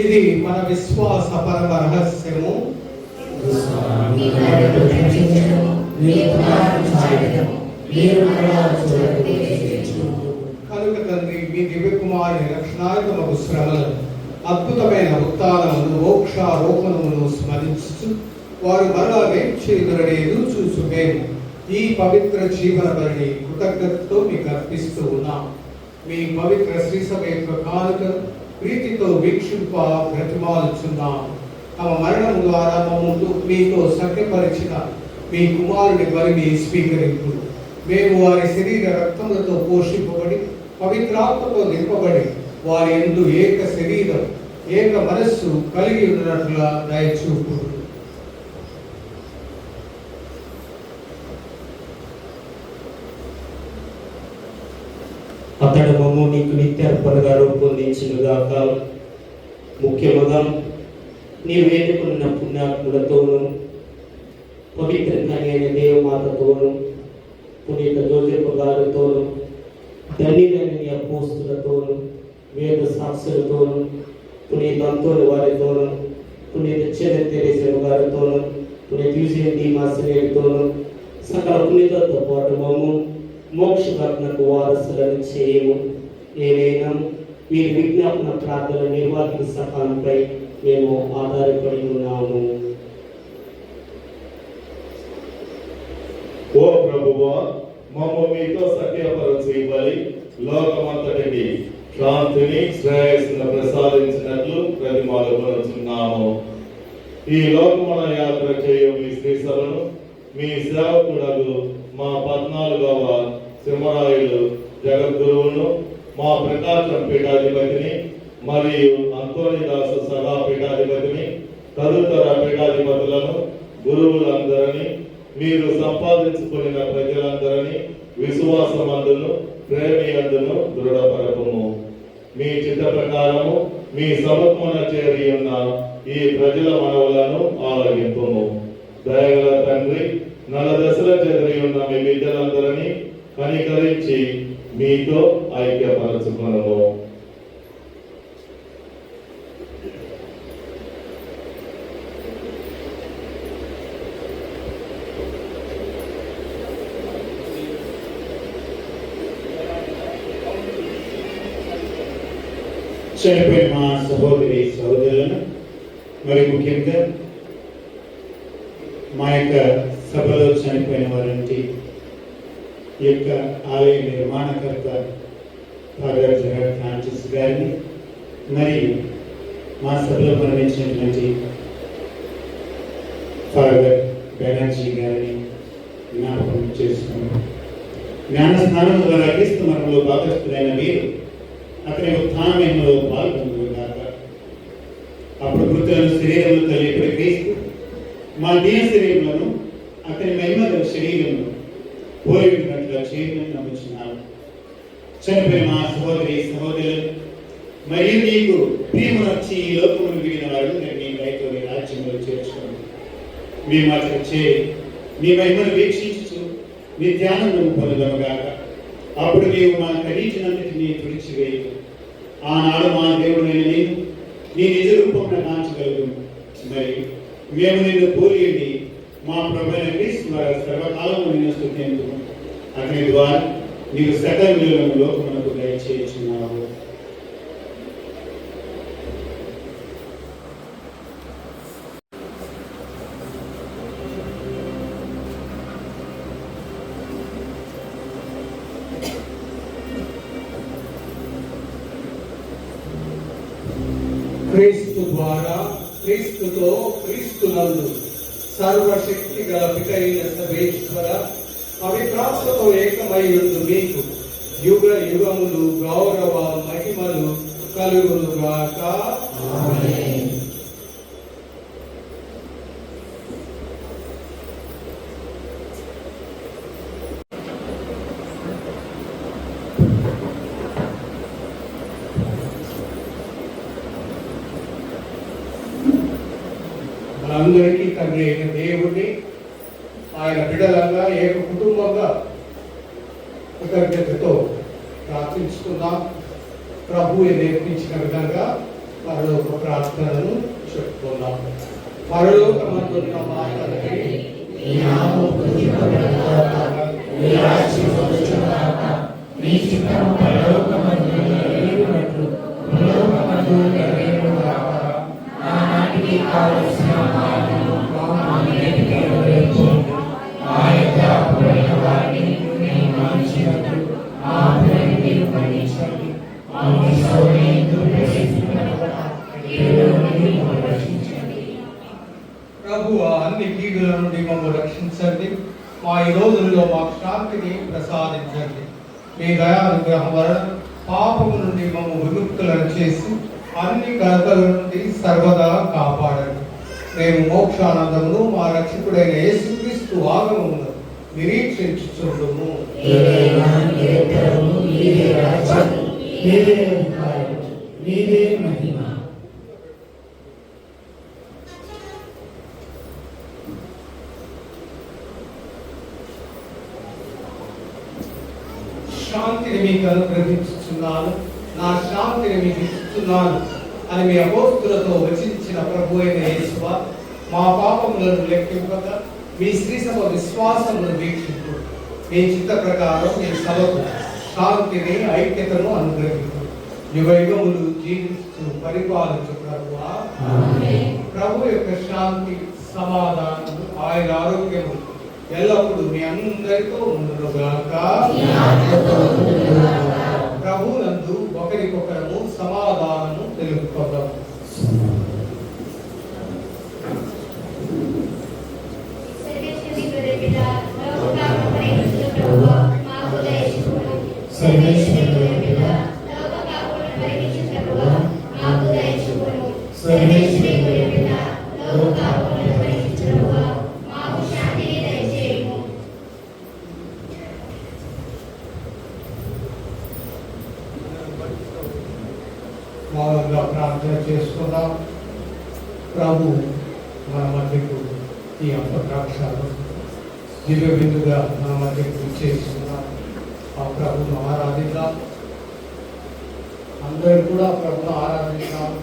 ఇది మన విశ్వాస పరమ రహస్యము. కనుక తండ్రి మీ దివ్య కుమారుని రక్షణాయుధము శ్రమలను అద్భుతమైన ఉత్తానమును మోక్షారోపణమును స్మరించు వారు మరలా వేక్షేదురనే చూసు మేము ఈ పవిత్ర జీవన బలిని కృతజ్ఞతతో మీకు అర్పిస్తూ ఉన్నాం. మీ పవిత్ర శ్రీసభ యొక్క కానుకను ప్రీతితో వీక్షింప బ్రతిమాలుచున్నాం. తమ మరణం ద్వారా మమ్మల్ని మీతో సఖ్యపరిచిన మీ కుమారుని బలిని స్వీకరింపు. మేము వారి శరీర రక్తములతో పోషింపబడి పవిత్రాత్మతో నింపబడి వారి యందు ఏక శరీరం ఏక మనస్సు కలిగి ఉన్నట్లుగా దయచూపు. అతడు మమ్ము నీకు నిత్యార్పణగా రూపొందించునుగాక. ముఖ్యముగా నీవు వేడుకున్న పుణ్యాత్ములతోనూ పవిత్ర కన్యైన దేవమాతతోనూ పునీత జోజెఫ్ గారితోనూ ధన్యులైన అపోస్తులతోనూ వేద సాక్షులతోనూ పునీత అంతోని వారితోనూ పునీత తెరేసా గారితోనూ పునీత యూజియన్ డీమాసినేతోనూ సకల పునీతతో పాటు మమ్ము మోక్షరత్నకు వారసులను చేయము. ఏదైనా వీరి విజ్ఞాపన ప్రార్థన నిర్వాహక సహాయంపై మేము ఆధారపడి ఉన్నాము. ఓ ప్రభువా, మమ్మ మీతో సఖ్యపరచు ఈ బలి లోకమంతటికి శాంతిని శ్రేయస్సును ప్రసాదించినట్లు ప్రతిమాలుకొనుచున్నాము. ఈ లోకమున యాత్ర చేయు మీ శ్రీసభను మీ సేవకుడగు మా 14వ సింహరాయులు జగద్గురువును మా ప్రకాశం పీఠాధిపతిని మరియు అంతోనిదాసు సభా పీఠాధిపతిని తదితర పీఠాధిపతులను గురువులందరినీ మీరు సంపాదించుకున్న ప్రజలందరినీ విశ్వాసమందును ప్రేమియందును దృఢపరపము. మీ చిత్త ప్రకారము మీ సముఖమున చేరి ఉన్న ఈ ప్రజల మనవులను ఆలగింపుము. దయగల తండ్రి, నలదశల చెదరి ఉన్న మీ బిడ్డలందరినీ కనికరించి మీతో ఐక్యపరచుకునము. చనిపోయిన మా సహోదరి సహోదరులను, మరి ముఖ్యంగా మా యొక్క సభలో చనిపోయిన వారంటి ఈ యొక్క ఆలయ నిర్మాణకర్త ఫాదర్ జగత్ ఫ్రాన్సిస్ గారిని, మరియు మా సభలో మరణించినటువంటి ఫాదర్ బెనర్జీ గారిని జ్ఞాపకం చేసుకున్నాం. జ్ఞాన స్నానం ద్వారా క్రీస్తు మరణంలో భాగస్థులైన మీరు అతని ఉత్థానంలో పాల్గొందుగాక. అప్పుడు మృతులను శరీరంలో కలిపి క్రీస్తు మా దీన శరీరంలో అతని మహిమగల శరీరంలో పోలి ఉన్నట్లుగా చేయమని నమ్ముచున్నాను. చనిపోయిన మా సహోదరి సహోదరులు మరియు నీకు ప్రియమును వచ్చి ఈ లోకమును విడిన వారు నీ దయతో నీ రాజ్యంలో చేర్చుకోండి. మీ మాట చేరి మీ మహిమను వీక్షించు మీ ధ్యానం పొందగలగాక. అప్పుడు నీవు మా ఖరీచినంతటినీ తుడిచివేయు. ఆనాడు మా దేవుడైన నేను నీ నిజ రూపమున కాంచగలదు. మరి మేము నిన్ను పోలియండి మా ప్రభువైన క్రీస్తు ద్వారా సర్వకాలము నిన్ను స్తుతింతుము. అతని ద్వారా నీవు సకల విలువలను లోకమునకు దయచేయుచున్నావు. క్రీస్తు ద్వారా, క్రీస్తుతో, క్రీస్తునందు సర్వశక్తి గల పితైన సర్వేశ్వర పవిత్రాత్మతో ఏకమై ఉండు మీకు యుగ యుగములు గౌరవ మహిమలు కలుగునుగాక. ఆమేన్. మనందరికీ తండ్రి అయిన దేవుడిని ఆయన బిడ్డలంగా ఏక కుటుంబంగా కృతజ్ఞతతో ప్రార్థించుకుందాం. ప్రభువు నేర్పించిన విధంగా పరలోక ప్రార్థనను చెప్పుకుందాం. పరలోకమందున్న మా తండ్రి, నీ నామము పూజింపబడుగాక, నీ రాజ్యము వచ్చుగాక, నీ చిత్తము పరలోకమందు నెరవేరునట్లు భూలోకమందు నెరవేరుగాక. నానాటికి కావలసిన ఆహారము మాకు నేటికి అనుగ్రహించండి. మా యొక్క అప్పుడైన వారిని మేము మన్నించినట్లు మా అప్పులను మీరు మన్నించండి. మమ్మల్ని శోధనయందు ప్రవేశింపనివ్వక కీడుల నుండి మమ్మల్ని రక్షించండి. ప్రభువా, అన్ని కీడుల నుండి మమ్మల్ని రక్షించండి. మా ఈ రోజుల్లో మాకు శాంతిని ప్రసాదించండి. మీ దయానుగ్రహం వలన పాపము నుండి మమ్మల్ని విముక్తులను చేసి అన్ని కలతల నుండి సర్వదా కాపాడండి. మేము మోక్షానందమును మా రక్షకుడైన యేసుక్రీస్తు ఆగమమును నిరీక్షించుచుండుము. శాంతిని మీకు అనుగ్రహించుచున్నాను, నా శాంతిని మీకు ఇస్తున్నాను అని మీ అపోస్తులతో వచించిన ప్రభు అయిన యేసువా, మా పాపములను లెక్కింపక మీ శ్రీ సభ విశ్వాసమును వీక్షించు. మీ చిత్త ప్రకారం మీ సభకు శాంతిని, ఐక్యతను అనుగ్రహించు. యుగ యుగములు జీవిస్తూ పరిపాలించు ప్రభువా. ప్రభు యొక్క శాంతి, సమాధానం, ఆయన ఆరోగ్యము ఎల్లప్పుడూ మీ అందరితో ఉండునుగాక. ప్రభునందు ఒకరికొకరము సమాధానము తెలుపుకుందాం. మా మన మధ్యకు ఈ అప్పద్రాక్షాలు దివ్య బిందుగా మన మధ్యకు చేస్తున్న ఆ ప్రభును ఆరాధిద్దాం. అందరూ కూడా ప్రభును ఆరాధిద్దాం.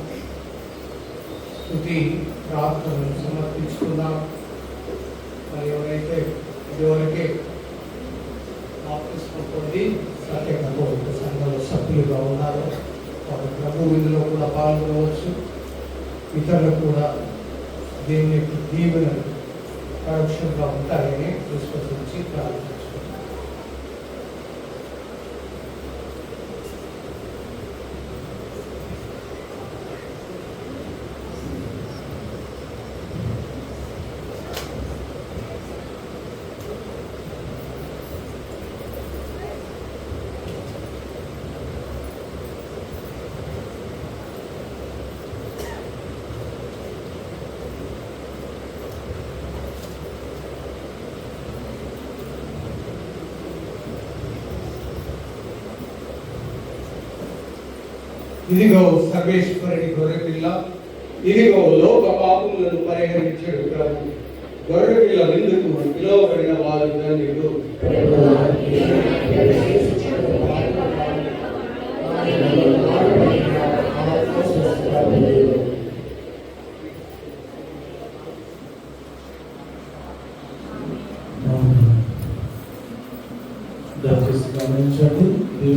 స్తుతి ప్రార్థనలు సమర్పించుకుందాం. మరి ఎవరైతే ఇదివరకే బాప్తిస్మం పొంది సత్యకర్త సంఘంలో సభ్యులుగా ఉన్నారో వారు ప్రభు ఇందులో కూడా పాల్గొనవచ్చు. ఇతరులకు కూడా దేవుని యొక్క దీవెనలు పరోక్షంగా ఉంటాయని విశ్వసించి ప్రార్థించుకుంటాం. ఇదిగో సర్వేశ్వరుని గొర్రెపిల్ల, ఇదిగో లోక పాపములను పరిహరించడు ప్రభు. గొర్రెపిల్ల విందుకు పిలువబడిన వారు ధన్యులు. దయచేసి గమనించండి.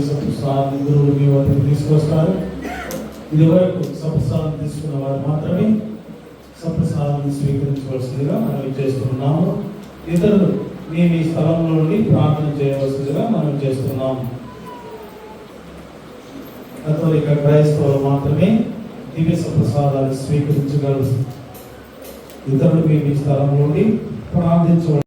సప్రసాదం గురువులు మీ వద్దకు తీసుకొస్తారు. ఇది వరకు సప్రసాదం తీసుకున్న వారు మాత్రమే సప్రసాదాన్ని స్వీకరించవలసిందిగా మనం చేస్తున్నాము. ఇతరులు మీ మీ స్థలంలో నుండి ప్రార్థన చేయవలసిందిగా మనం చేస్తున్నాము. కథోలిక క్రైస్తవులు మాత్రమే దివ్య సప్రసాదాన్ని స్వీకరించగలరు. ఇతరులు మీ మీ స్థలం నుండి ప్రార్థించవలసి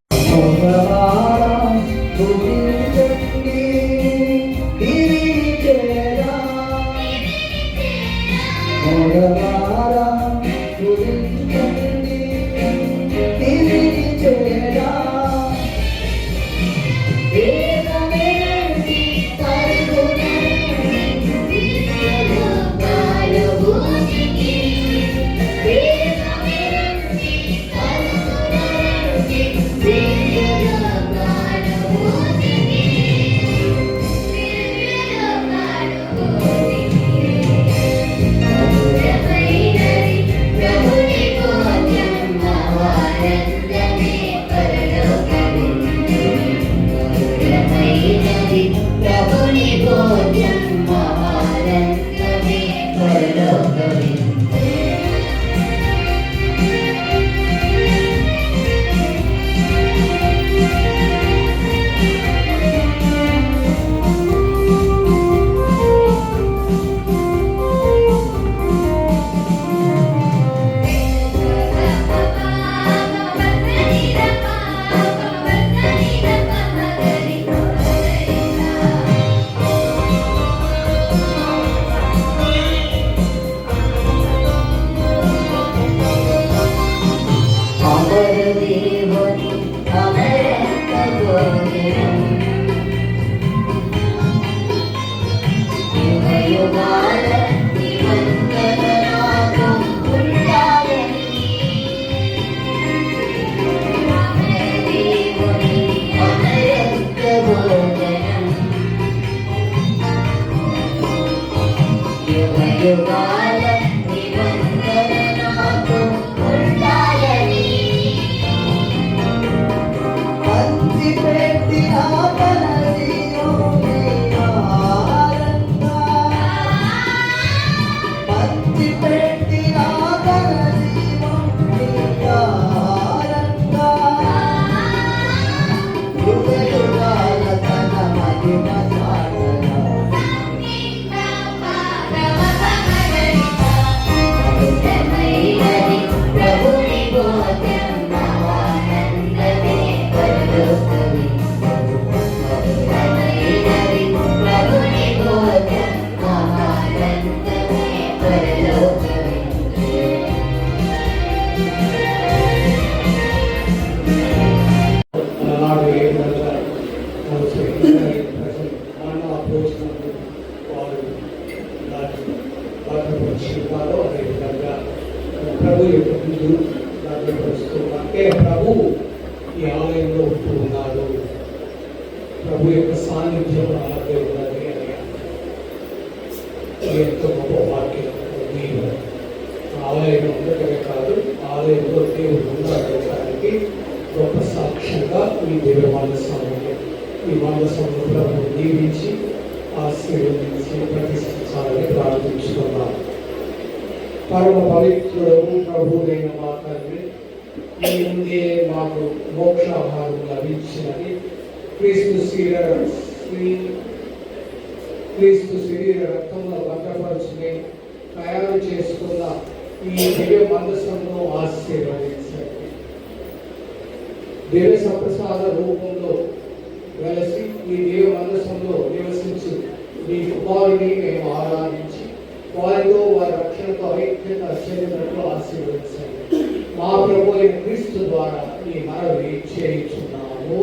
లేక ప్రభు ఈ ఆలయంలో ఉంటూ ఉన్నాడు, ప్రభు యొక్క సాన్నిధ్యం మన మధ్య ఉన్నది అని ఎంతో గొప్ప వాక్యం. మీరు ఆలయంలో ఉండటమే కాదు, ఆలయంలో దేవుడు ఉండడానికి గొప్ప సాక్ష్యంగా ఈ దివ్య మందసంలో, ఈ మందసంలో ప్రభు దీవించి ఆశీర్వదించి ప్రతిష్ఠించాలని ప్రార్థించుకున్నాం. పరమ పవిత్రుడు ప్రభువైన మా తండ్రి, మీ ముందే మాకు మోక్షాహారం లభించినది. క్రీస్తు శరీర రక్తంలో భద్రపరుచుని తయారు చేసుకున్న ఈ దివ్య మందసంలో ఆశీర్వదించండి. దివ్య సప్రసాద రూపంలో వెలసి ఈ దివ్య మందసంలో నివసించి మీ కుమారుని మేము ఆరాధించి వారితో వారి రక్షణతో ఐక్యత చెందినట్లు ఆశీర్వదించండి. మా ప్రభు అయిన క్రీస్తు ద్వారా ఈ మనవి చేయించున్నాము.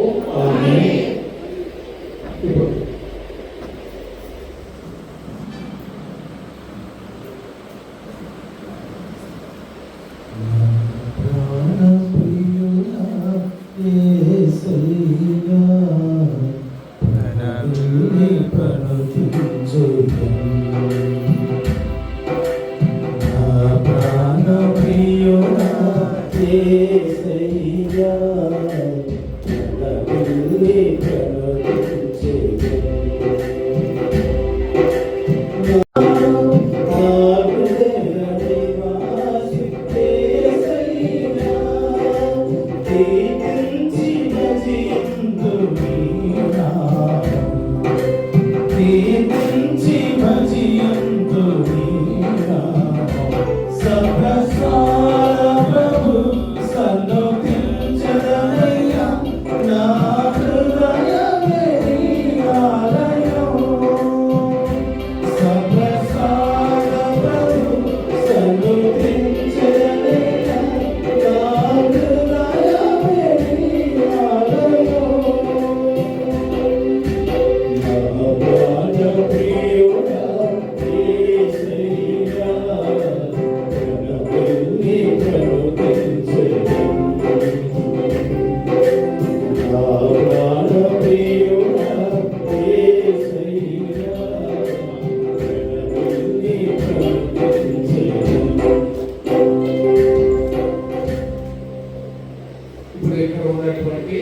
ఇప్పుడు ఇక్కడ ఉన్నటువంటి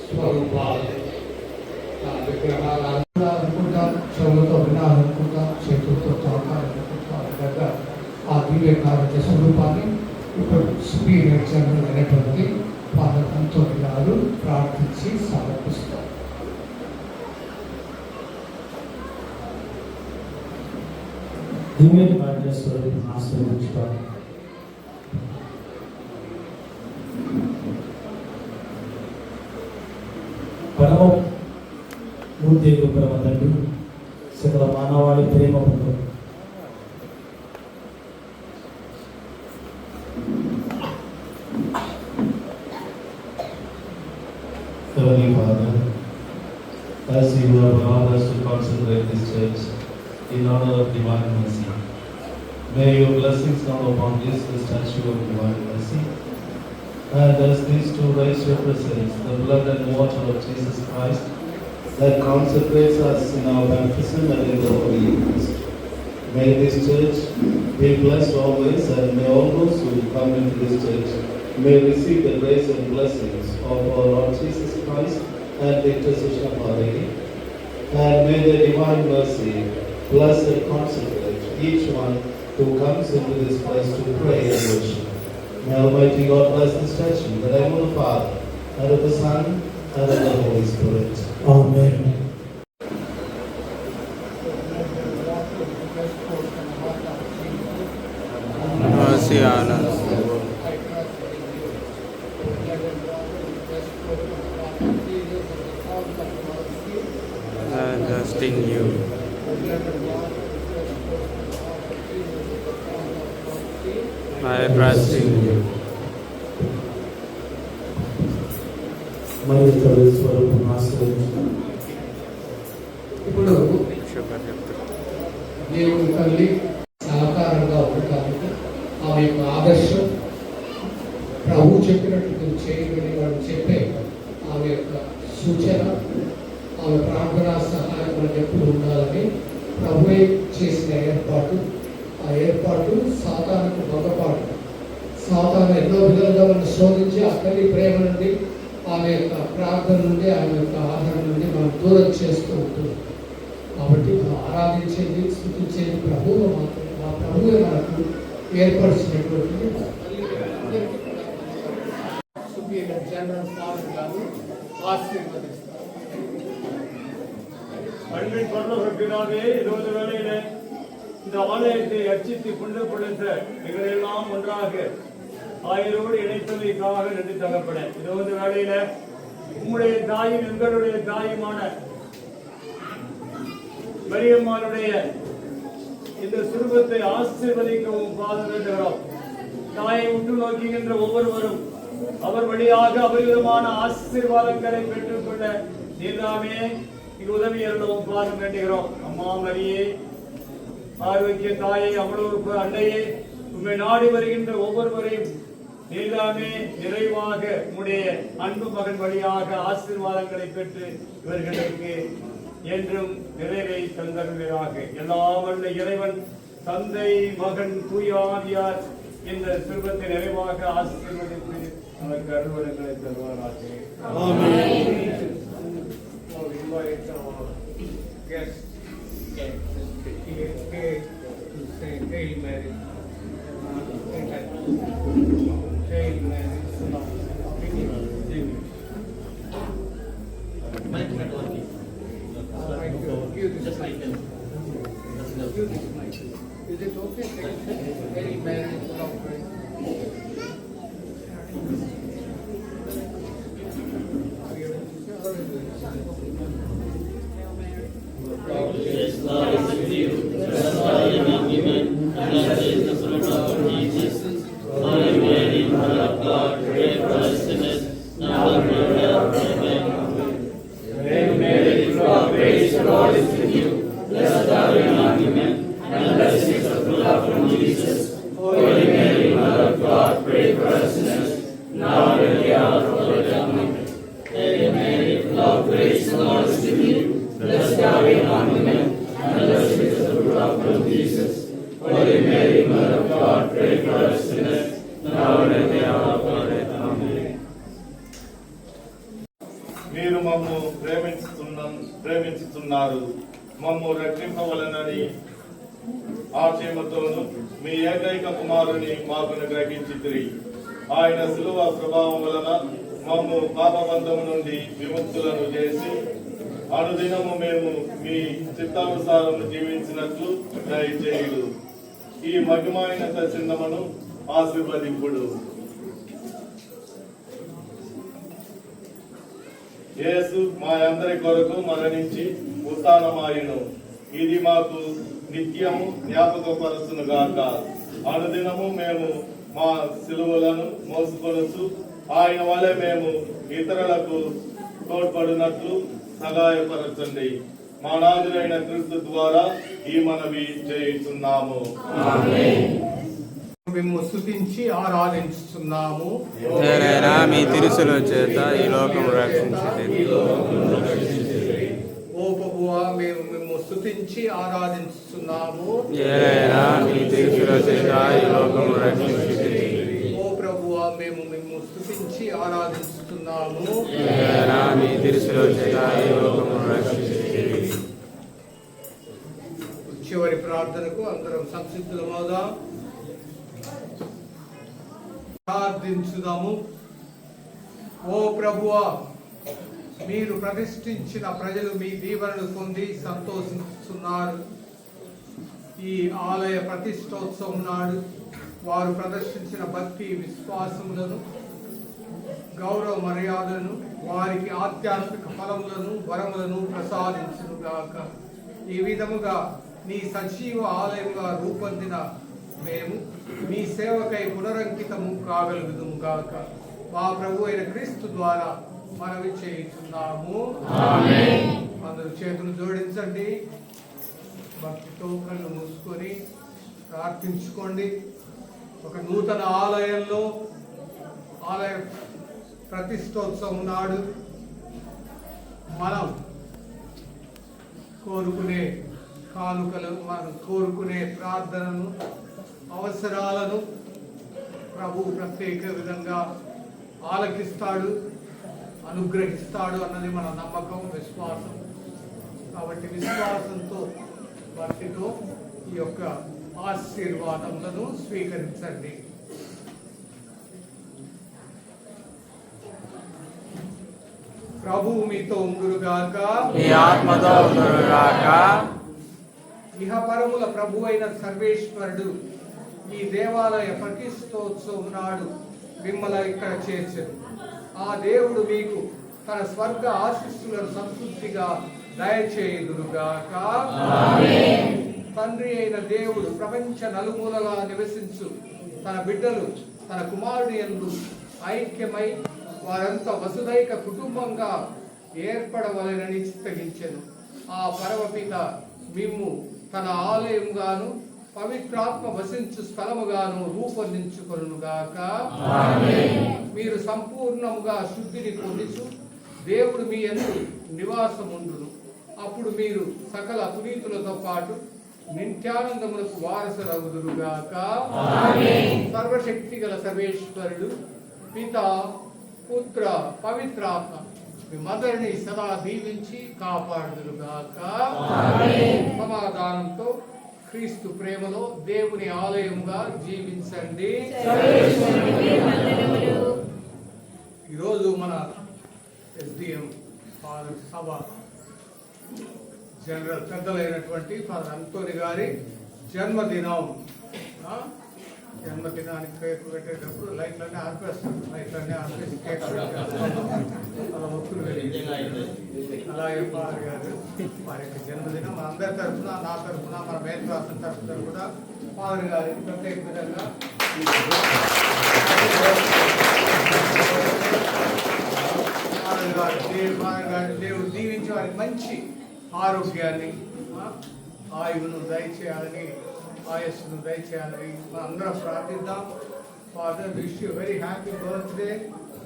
స్వరూపాలు విగ్రహాలు అనుకుంటాం, చెవులతో వినాలనుకుంటాం, చేతులతో తాకాలనుకుంటాం. ఆ దివ్యకారత స్వరూపాన్ని ఇప్పుడు సుపీరియర్ జనరల్ అనేటువంటి పాలకంతో గారు ప్రార్థించి సమర్పిస్తారు. దివ్య భాగ్యస్వరూపం ఆశీర్వదించుతారు. పరమ మూర్తికు పరమ తండ్రి, సకల మానవాళి ప్రేమ పొందు Heavenly Father, as you have allowed us to consecrate this church in honor of divine mercy, may your blessings come upon this, the statue of divine mercy. And as these two rites represents the blood and water of Jesus Christ that consecrates us in our baptism and in the Holy Eucharist, may this church be blessed always, and may all those who come into this church may receive the grace and blessings of our Lord Jesus Christ and the intercession of Our Lady. And may the divine mercy bless and consecrate each one who comes into this place to pray and worship. May Almighty God bless this church in the name of the Father, and of the Son, and of the Holy Spirit. Amen. Mercy on us. Trusting you. I trust in you. మరియు తల్లి స్వరూపం ఆశీర్వదించుతారు. ఇప్పుడు దేవుని తల్లి సహకారంగా ఉండటానికి ఆమె యొక్క ఆదర్శం ప్రభు చెప్పినట్టు చేయమని వాడు చెప్పే ఆమె యొక్క సూచన, ఆమె ప్రార్థనా సహాయం మనకు ఎప్పుడు ఉండాలని ప్రభువే చేసిన ఏర్పాటు. ఆ ఏర్పాటు సాతానుకు భంగపాటు. సాతాను ఎన్నో విధాలుగా మనం శోధించి ఆ తల్లి ప్రేమ నుండి, ఆమె యొక్క ప్రార్థన నుండి, ఆమె యొక్క ఆదరణ నుండి మనం దూరం చేస్తూ ఉంటుంది. కాబట్టి మనం ఆరాధించేది, స్తుతించేది ప్రభువు మాత్రమే. ఆ ప్రభువే మనకు ఏర్పరిచినటువంటి సుపీరియర్ జనరల్ ఫాదర్లను ఆశీర్వదిస్తారు. அன்பின் பரலோக பிதாவே, இருபது வேளையிலே இந்த ஆலயத்தை அர்ச்சித்து புனிதப்படுத்த எங்களெல்லாம் ஒன்றாக ஆயரோடு இணைத்தமைக்காக நன்றி தகப்பட. இருபது வேளையில உம்முடைய தாயும் எங்களுடைய தாயுமான மரியம்மாளுடைய இந்த சுரூபத்தை ஆசீர்வதிக்கவும் பாதுகாக்கிறோம். தாயை உற்று நோக்குகின்ற ஒவ்வொருவரும் அவர் வழியாக அபரிவிதமான ஆசீர்வாதங்களை பெற்றுக்கொண்ட நீர்தாமே உதவி அருளவும் பாதம் வேண்டுகிறோம். அம்மா மரியே, ஆரோக்கிய தாயை, அவ்வளவு அன்னையே, உண்மை நாடி வருகின்ற ஒவ்வொருவரையும் நீதாமே நிறைவாக உம்முடைய அன்பு மகன் வழியாக ஆசீர்வாதங்களை பெற்று இவர்களுக்கு என்றும் நிறைவை தந்தருவீராக. எல்லாம் வல்ல இறைவன் தந்தை, மகன், தூய ஆவியார் இந்த செல்வத்தை நிறைவாக ஆசீர்வதித்து நமக்கு அருள்வரங்களை தருவாராக. Invite our guests to say Hail Mary. Hail Mary. Just like that. Is it okay? Hail Mary. Yes, Lord is with you. Blessed are you among women, and blessed is the fruit of your womb, Jesus. Holy Mary, Mother of God, pray for us sinners, now and at the hour of our death. Hail Mary, full of grace, the Lord is with you. Blessed are you among women, and blessed is the fruit of your womb, Jesus. Holy Mary, Mother of God, pray for us sinners, now and at the hour of our death. Hail Mary, full of grace, the Lord is with you. Blessed are you among women, and blessed is the fruit of your womb, Jesus. Holy Mary, Mother of God, pray for us sinners, now and at the hour of our death. Amen. మీరు మమ్ము ప్రేమించుతున్నారు, మమ్ము రక్షింపవలనని ఆశయముతోను మీ ఏకైక కుమారుని మాకును గ్రహించితిరి. ఆయన శిలువ ప్రభావం వలన మమ్ము పాపబంధము నుండి విముక్తులను చేసి అనుదినము మేము మీ చిత్తానుసారం జీవించినట్లు దయచేయుడు. ఈ మహిమైన చిన్నమును ఆశీర్వదింపుడు. యేసు మా అందరి కొరకు మరణించి ఉత్థానమాయెను. ఇది మాకు నిత్యము జ్ఞాపకపరచును గాక. అనుదినము మేము మా సిలువలను మోసుకొనుచు ఆయన వలె మేము ఇతరులకు తోడ్పడినట్లు సహాయపరచండి. మా నాథుడైన క్రీస్తు ద్వారా ఈ మనవి చేయుచున్నాము. మేము స్తుతించి ఆరాధించుతున్నాము. మీ తిరుసుల చేత ఈ లోకం రక్షించింది. ఓ ప్రభువా, మేము స్తుతించి ఆరాధించుతున్నాము. మీ తిరుసుల చేత ఈ లోకం రక్షించింది. ఓ ప్రభువా, మేము స్తుతించి ఆరాధించుతున్నాము. మీ తిరుసుల చేత ఈ లోకం రక్షించింది. చివరి ప్రార్థనకు అందరం సంసిద్ధులమవుదాం. ప్రార్థించుదాము. ఓ ప్రభువా, మీరు ప్రతిష్ఠించిన ప్రజలు మీ దీవెనలు పొంది సంతోషిస్తున్నారు. ఈ ఆలయ ప్రతిష్టోత్సవం నాడు వారు ప్రదర్శించిన భక్తి విశ్వాసములను, గౌరవ మర్యాదలను, వారికి ఆధ్యాత్మిక ఫలములను, వరములను ప్రసాదించును గాక. ఈ విధముగా నీ సజీవ ఆలయంగా రూపొందిన మేము మీ సేవకై పునరంకితము కాగలుగుదుము గాక. మా ప్రభు అయిన క్రీస్తు ద్వారా మనవి చేయుచున్నాము. అందరూ చేతులు జోడించండి. భక్తితో కళ్ళు మూసుకొని ప్రార్థించుకోండి. ఒక నూతన ఆలయంలో ఆలయ ప్రతిష్టోత్సవం నాడు మనం కోరుకునే కానుకలు, మనం కోరుకునే ప్రార్థనను, అవసరాలను ప్రభు ప్రత్యేక విధంగా ఆలకిస్తాడు, అనుగ్రహిస్తాడు అన్నది మన నమ్మకం, విశ్వాసం. కాబట్టి విశ్వాసంతో, భక్తితో ఈ యొక్క ఆశీర్వాదములను స్వీకరించండి. ప్రభువు మీతో ఉండురుగాక, మీ ఆత్మతో ఉండురుగాక. ఇహపరముల ప్రభు అయిన సర్వేశ్వరుడు ఈ దేవాలయ ప్రతిష్టోత్సవం నాడు మిమ్మల్ని ఇక్కడ చేర్చను. ఆ దేవుడు మీకు తన స్వర్గ ఆశీస్సులను సంతృప్తిగా దయచేయుదురుగాక. తండ్రి అయిన దేవుడు ప్రపంచ నలుమూలలా నివసించు తన బిడ్డలు తన కుమారుని యందు ఐక్యమై వారంతా వసుదైక కుటుంబంగా ఏర్పడవలెనని చిత్తగించెను. ఆ పరమపిత మిమ్ము తన ఆలయంగాను పవిత్రాత్మ వసించు స్థలముగాను రూపొందించుకొనుగాక. మీరు సంపూర్ణముగా శుద్ధిని పొందుచు దేవుడు మీ యందు నివాసముండును. అప్పుడు మీరు సకల పునీతులతో పాటు నిత్యానందములకు వారసులగుదురుగాక. సర్వశక్తి గల సర్వేశ్వరుడు పిత, పుత్ర, పవిత్రాత్మ మిమ్మల్ని సదా దీవించి కాపాడుదురుగాక. సమాధానంతో క్రీస్తు ప్రేమలో దేవుని ఆలయముగా జీవించండి. ఈరోజు మన ఎస్డిఎం ఫాదర్ సభ జనరల్ పెద్దలైనటువంటి ఫాదర్ అంటోని గారి జన్మదినం. జన్మదినానికి కేక్ పెట్టేటప్పుడు లైట్లన్నీ ఆర్పేస్తాం, లైట్లన్నీ ఆర్పేసి కేక్ అలా మొక్కులు అలాగే ఫాదర్ గారు వారి యొక్క జన్మదినం మన అందరి తరఫున, నా తరఫున, మన మేత్రాసన తరఫున కూడా ఫాదర్ గారికి ప్రత్యేక విధంగా ఫాదర్ గారి దేవుడు దీవించి వారికి మంచి ఆరోగ్యాన్ని, ఆయువును దయచేయాలని, ఆయస్సును దయచేయాలని మనం అందరం ప్రార్థిద్దాం. Father, wish you a very happy birthday.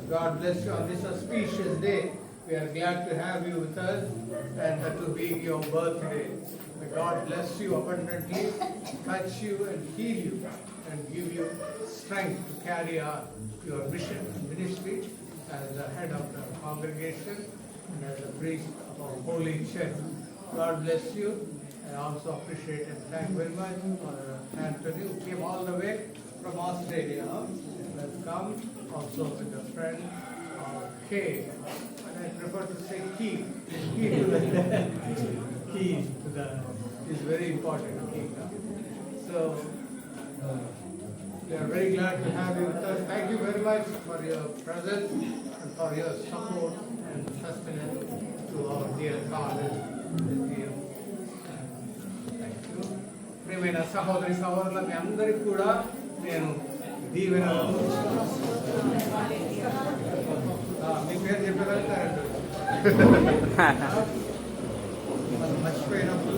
God bless you on this auspicious day. We are glad to have you with us and that will be your birthday. May God bless you abundantly, touch you and heal you and give you strength to carry out your mission and ministry as the head of the congregation and as the priest of our holy church. God bless you. I also appreciate and thank very much for Anthony who came all the way from Australia. Has come also with a friend Kay, and I prefer to say key to the key to the is very important key. So we are very glad to have you with us. Thank you very much for your presence and for your support and sustenance to our dear father. ప్రియమైన సహోదరి సహోదరుల మీ అందరికీ కూడా నేను దీవెనలు. మీ పేరు చెప్పగలుగుతారండి మర్చిపోయినప్పుడు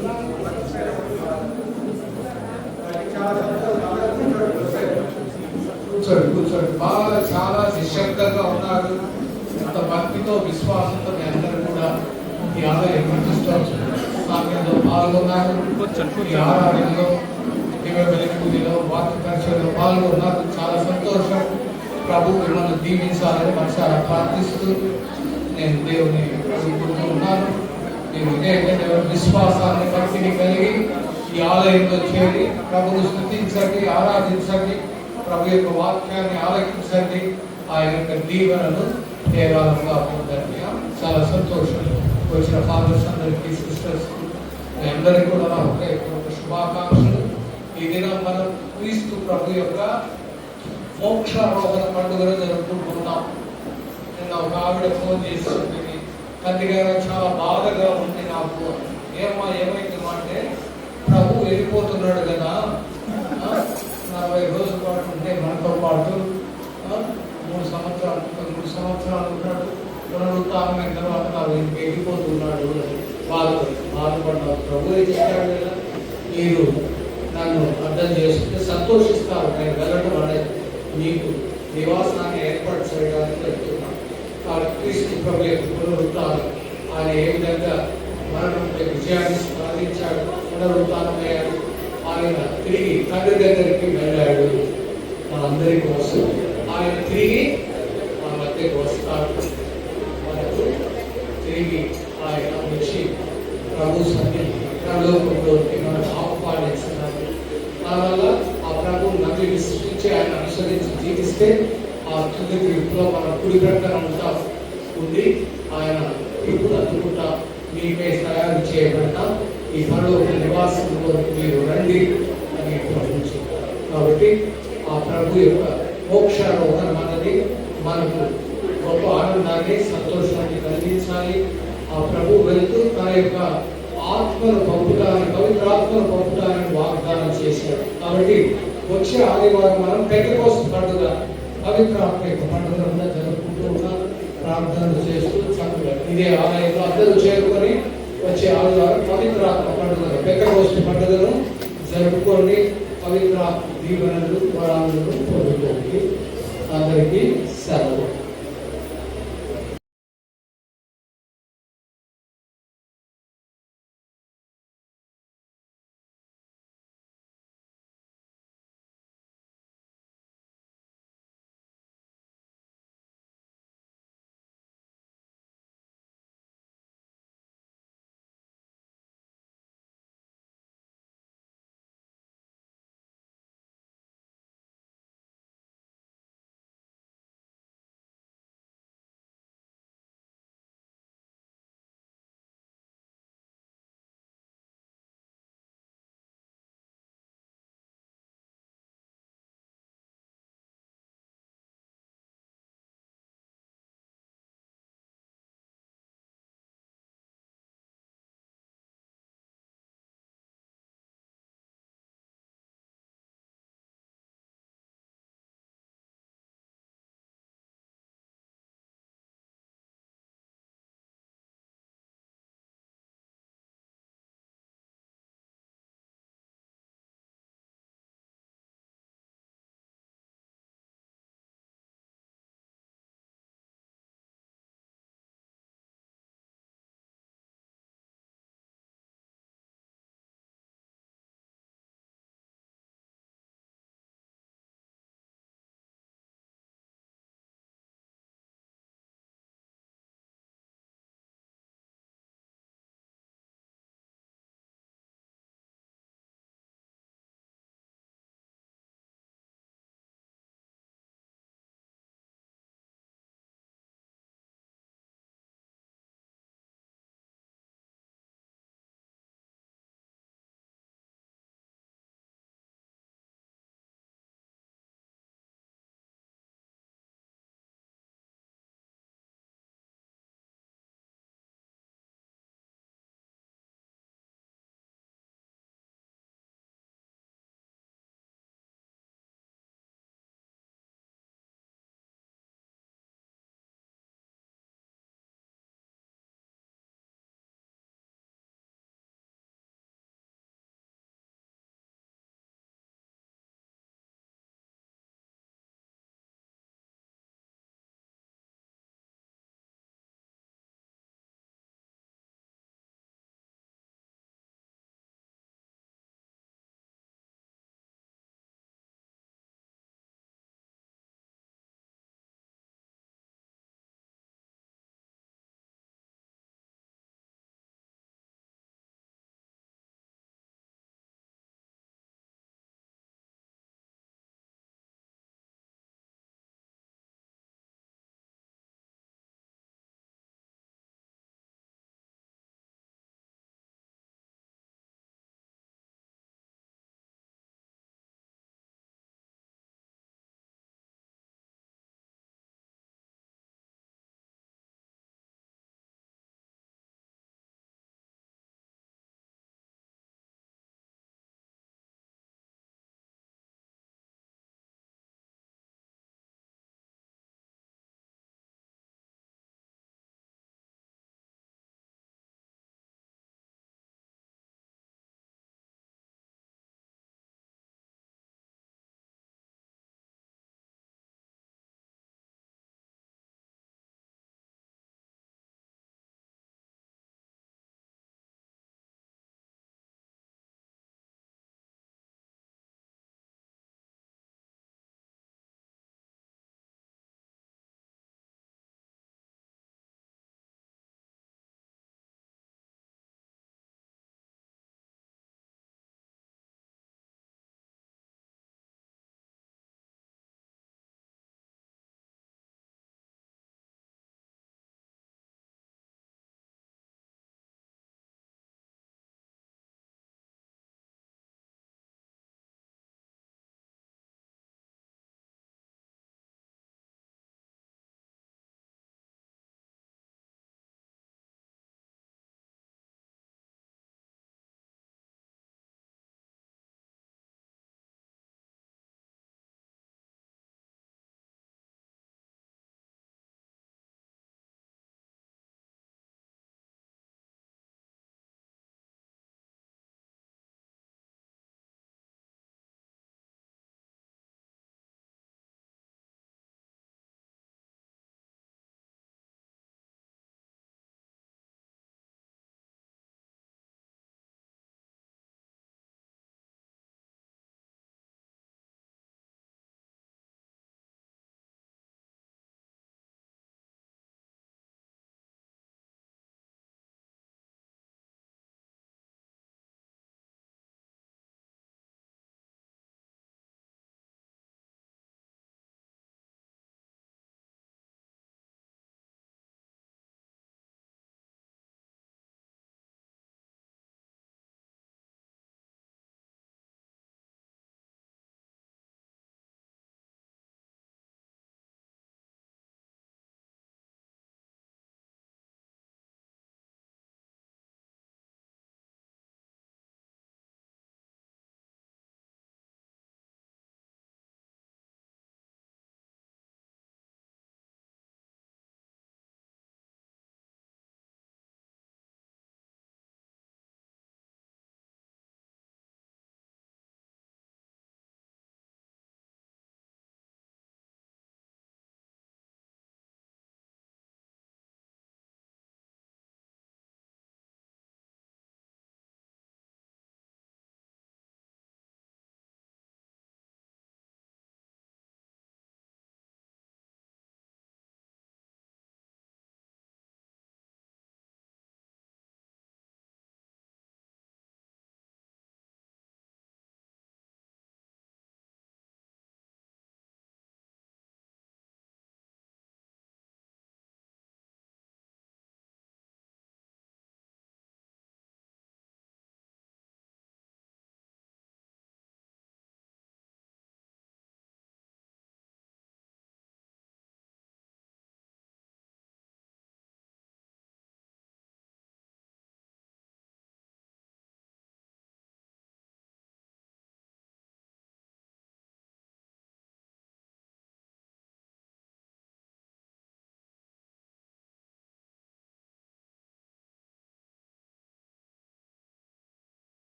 కూర్చోండి. బాగా చాలా నిశ్శబ్దంగా ఉన్నారు. అంత భక్తితో, విశ్వాసంతో మీ అందరూ కూడా ఈ ఆలయ ప్రతిష్టలో పాల్గొన్నారు. ఈ ఆరాధనలో, దివ్య బలిపూజలో, వాక్య పరిచయంలో పాల్గొన్నారు. చాలా సంతోషం. ప్రభు మిమ్మల్ని దీవించాలని మనసారా ప్రార్థిస్తూ నేను దేవుని అడుగుతూ ఉన్నాను. మీరు ఇదే విశ్వాసాన్ని, భక్తిని కలిగి ఈ ఆలయంలో చేరి ప్రభును స్తుతించండి, ఆరాధించండి, ప్రభు యొక్క వాక్యాన్ని ఆలకించండి, ఆయన యొక్క దీవెనను కేవలంగా పొందండి. చాలా సంతోషం. వచ్చిన ఫాదర్స్ అందరికీ, సిస్టర్స్ మీ అందరికీ కూడా నా హృదయపూర్వక శుభాకాంక్షలు. ఈ దినం మనం క్రీస్తు ప్రభు యొక్క మోక్షారోహణ పండుగను జరుపుకుంటున్నాం. నిన్న ఒక ఆవిడ ఫోన్ చేసి చెప్పింది, తండ్రి గారు చాలా బాధగా ఉంది నాకు. ఏమైందమ్మా అంటే, ప్రభు వెళ్ళిపోతున్నాడు కదా, 40 రోజుల పాటు ఉంటే మనతో పాటు 3 సంవత్సరాలు ఉన్నాడు, పునరుత్థానమైన తర్వాత నాకు వెళ్ళిపోతున్నాడు బాధపడ్డాడు. ప్రభు చెప్పాడు కదా, మీరు నన్ను అర్థం చేసుకుంటే సంతోషిస్తారు, నేను వెళ్ళడం అనేది మీకు నివాసాన్ని ఏర్పాటు చేయడానికి వెళ్తున్నాం. క్రీస్తు ప్రభు యొక్క పునరుత్థానం, ఆయన ఏ విధంగా మరణంపై విజయాన్ని సాధించాడు, పునరుత్థానమయ్యాడు, ఆయన తిరిగి తండ్రి దగ్గరికి వెళ్ళాడు. మనందరి కోసం ఆయన తిరిగి మన మధ్యకు వస్తాడు. మనకు తిరిగి ఆయన వచ్చి ప్రభు సన్నిధి పరలోకంలోకి మనకు ఆహ్వానిస్తున్నాడు. దానివల్ల ఆ ప్రభువు నమ్మి విశ్వసించి ఆయన అనుసరించి జీవిస్తే ఆ తుది గ్రూప్లో మన కుడి ప్రక్కన ఉంటా ఉండి ఆయన ఇప్పుడు అందుకుంటా మీకై తయారు చేయబడ్డ ఈ పరలోక నివాసంలో మీరు రండి అని ప్రభు చెప్పారు. కాబట్టి ఆ ప్రభు యొక్క మోక్షారోహణం అన్నది మనకు గొప్ప ఆనందాన్ని, సంతోషాన్ని కలిగించాలి. ఆ ప్రభు వెళ్తూ తన యొక్క ఆత్మను పంపుతానని, పవిత్ర ఆత్మను పంపుతానని వాగ్దానం చేశాడు. కాబట్టి వచ్చే ఆదివారం మనం పెంటెకోస్తు పండుగ, పవిత్ర ఆత్మ యొక్క పండుగ జరుపుకుంటూ ఉన్నాం. ప్రార్థనలు చేస్తూ చక్కగా ఇదే ఆలయంలో అందరూ చేరుకొని వచ్చే ఆదివారం పవిత్ర ఆత్మ పండుగను, పెంటెకోస్తు పండుగను జరుపుకొని పవిత్ర దీవెనలు వరాలను పొందుకోండి. అందరికీ సెలవు.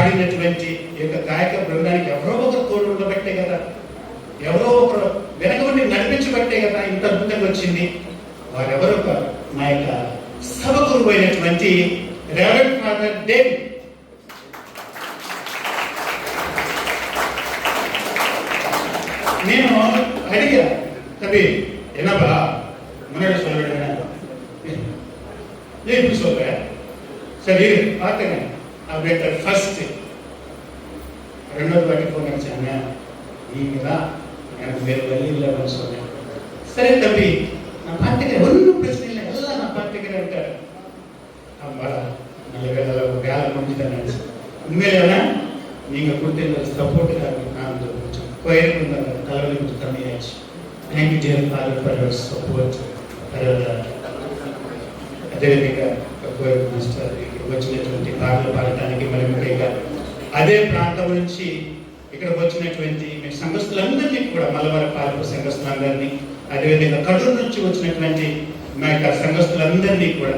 పాడినటువంటి ఈ యొక్క గాయక బృందానికి ఎవరో ఒకరు తోడు ఉండబట్టే కదా, ఎవరో ఒకరు వెనక ఉండి నడిపించబట్టే కదా ఇంత అద్భుతంగా వచ్చింది. వారెవరో మా యొక్క సభ గురువు అయినటువంటి రెవరెండ్ ఫాదర్ డేవిడ్. నేను అడిగా కవి என்னப்பா முன்னாடி சொல்ல வேண்டியது ஏன் இப்படி சொல்ற, சரி பார்த்துங்க அப்படின்ற ஃபர்ஸ்ட். ரெண்டாவது வாட்டி ஃபோன் அடிச்சாங்க, நீங்க தான் எனக்கு வேறு வழி இல்லைன்னு சொன்னேன். சரி தம்பி நான் பார்த்துக்கிறேன், ஒன்றும் பிரச்சனை இல்லை, எல்லாம் நான் பார்த்துக்கிறேன்ட்டு. அம்மாடா நல்ல வேலை முடிஞ்சுட்டேன் நினைச்சு. உண்மையிலே நீங்க கொடுத்த இந்த சப்போர்ட்டுக்காக நான் கொஞ்சம் கோயிலுக்கு இந்த தலைவலி கொஞ்சம் கம்மியாச்சு. Thank you dear Father for your support. అదేవిధంగా వచ్చినటువంటి పాటలు పాడటానికి మరి ముఖ్యంగా అదే ప్రాంతం నుంచి ఇక్కడ వచ్చినటువంటి మీ సంఘస్థులందరినీ కూడా మల్లవర పాలపు సంఘస్థులందరినీ, అదేవిధంగా కడూరు నుంచి వచ్చినటువంటి మా యొక్క సంఘస్థులందరినీ కూడా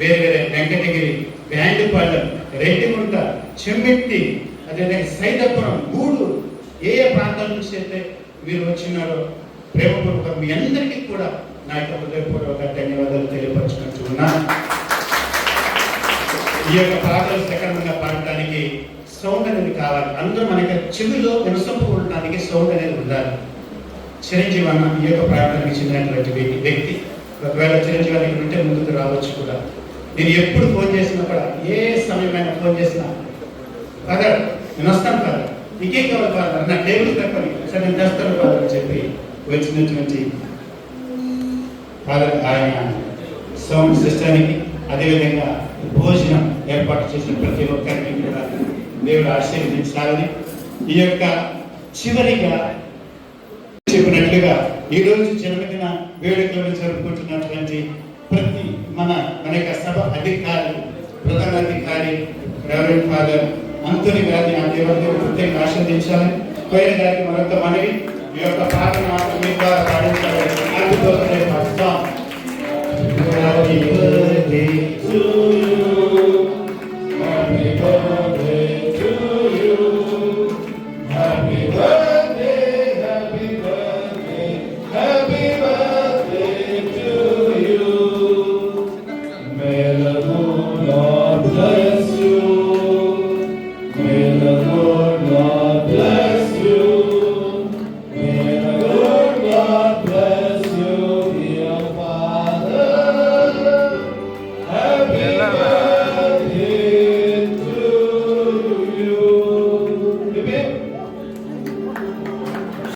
వేరే వేరే వెంకటగిరి, బ్యాండుపాలెం, రెడ్డిగుంట, చెమ్మెట్టి, అదేవిధంగా సైదాపురం, గూడూరు ఏ ఏ ప్రాంతాల నుంచి అయితే మీరు వచ్చినారో ప్రేమపూర్వక మీ అందరికీ కూడా నా యొక్క హృదయపూర్వక ధన్యవాదాలు తెలియపరచుకుంటున్నాను. ఈ యొక్క పాటలు సక్రమంగా పాడటానికి సౌండ్ అనేది కావాలి. అందరూ మనకి చెవిలో వినసొంపు ఉండడానికి సౌండ్ అనేది ఉండాలి. చిరంజీవి అన్న ఈ యొక్క ప్రాంతానికి చెందినటువంటి వ్యక్తి. ఒకవేళ చిరంజీవి అన్న ఉంటే ముందుకు రావచ్చు కూడా. నేను ఎప్పుడు ఫోన్ చేసినా కూడా, ఏ సమయమైనా ఫోన్ చేసినా, ఫాదర్ నేను వస్తాను ఫాదర్, ఇంకేం కావాలి ఫాదర్, నా టేబుల్ తక్కువ, సరే నేను తెస్తాను ఫాదర్ అని చెప్పి వచ్చినటువంటి ఫాదర్ ఆయన సౌండ్ సిస్టానికి, అదేవిధంగా భోజనం ఏర్పాటు చేసిన ప్రతి ఒక్కరికి కూడా దేవుడు ఆశీర్వదించాలని, ఈ యొక్క చివరిగా చెప్పినట్లుగా ఈరోజు జన్మదిన వేడుకలను జరుపుకుంటున్నటువంటి ప్రతి మన యొక్క సభ అధికారి, ప్రధానాధికారి రెవరెండ్ ఫాదర్ అంతోని గారిని ఆ దేవుడిని ప్రత్యేకంగా ఆశీర్వదించాలని, కోయిన గారికి మరొక మనవి, ఈ యొక్క పాటను మీ ద్వారా పాడించాలని.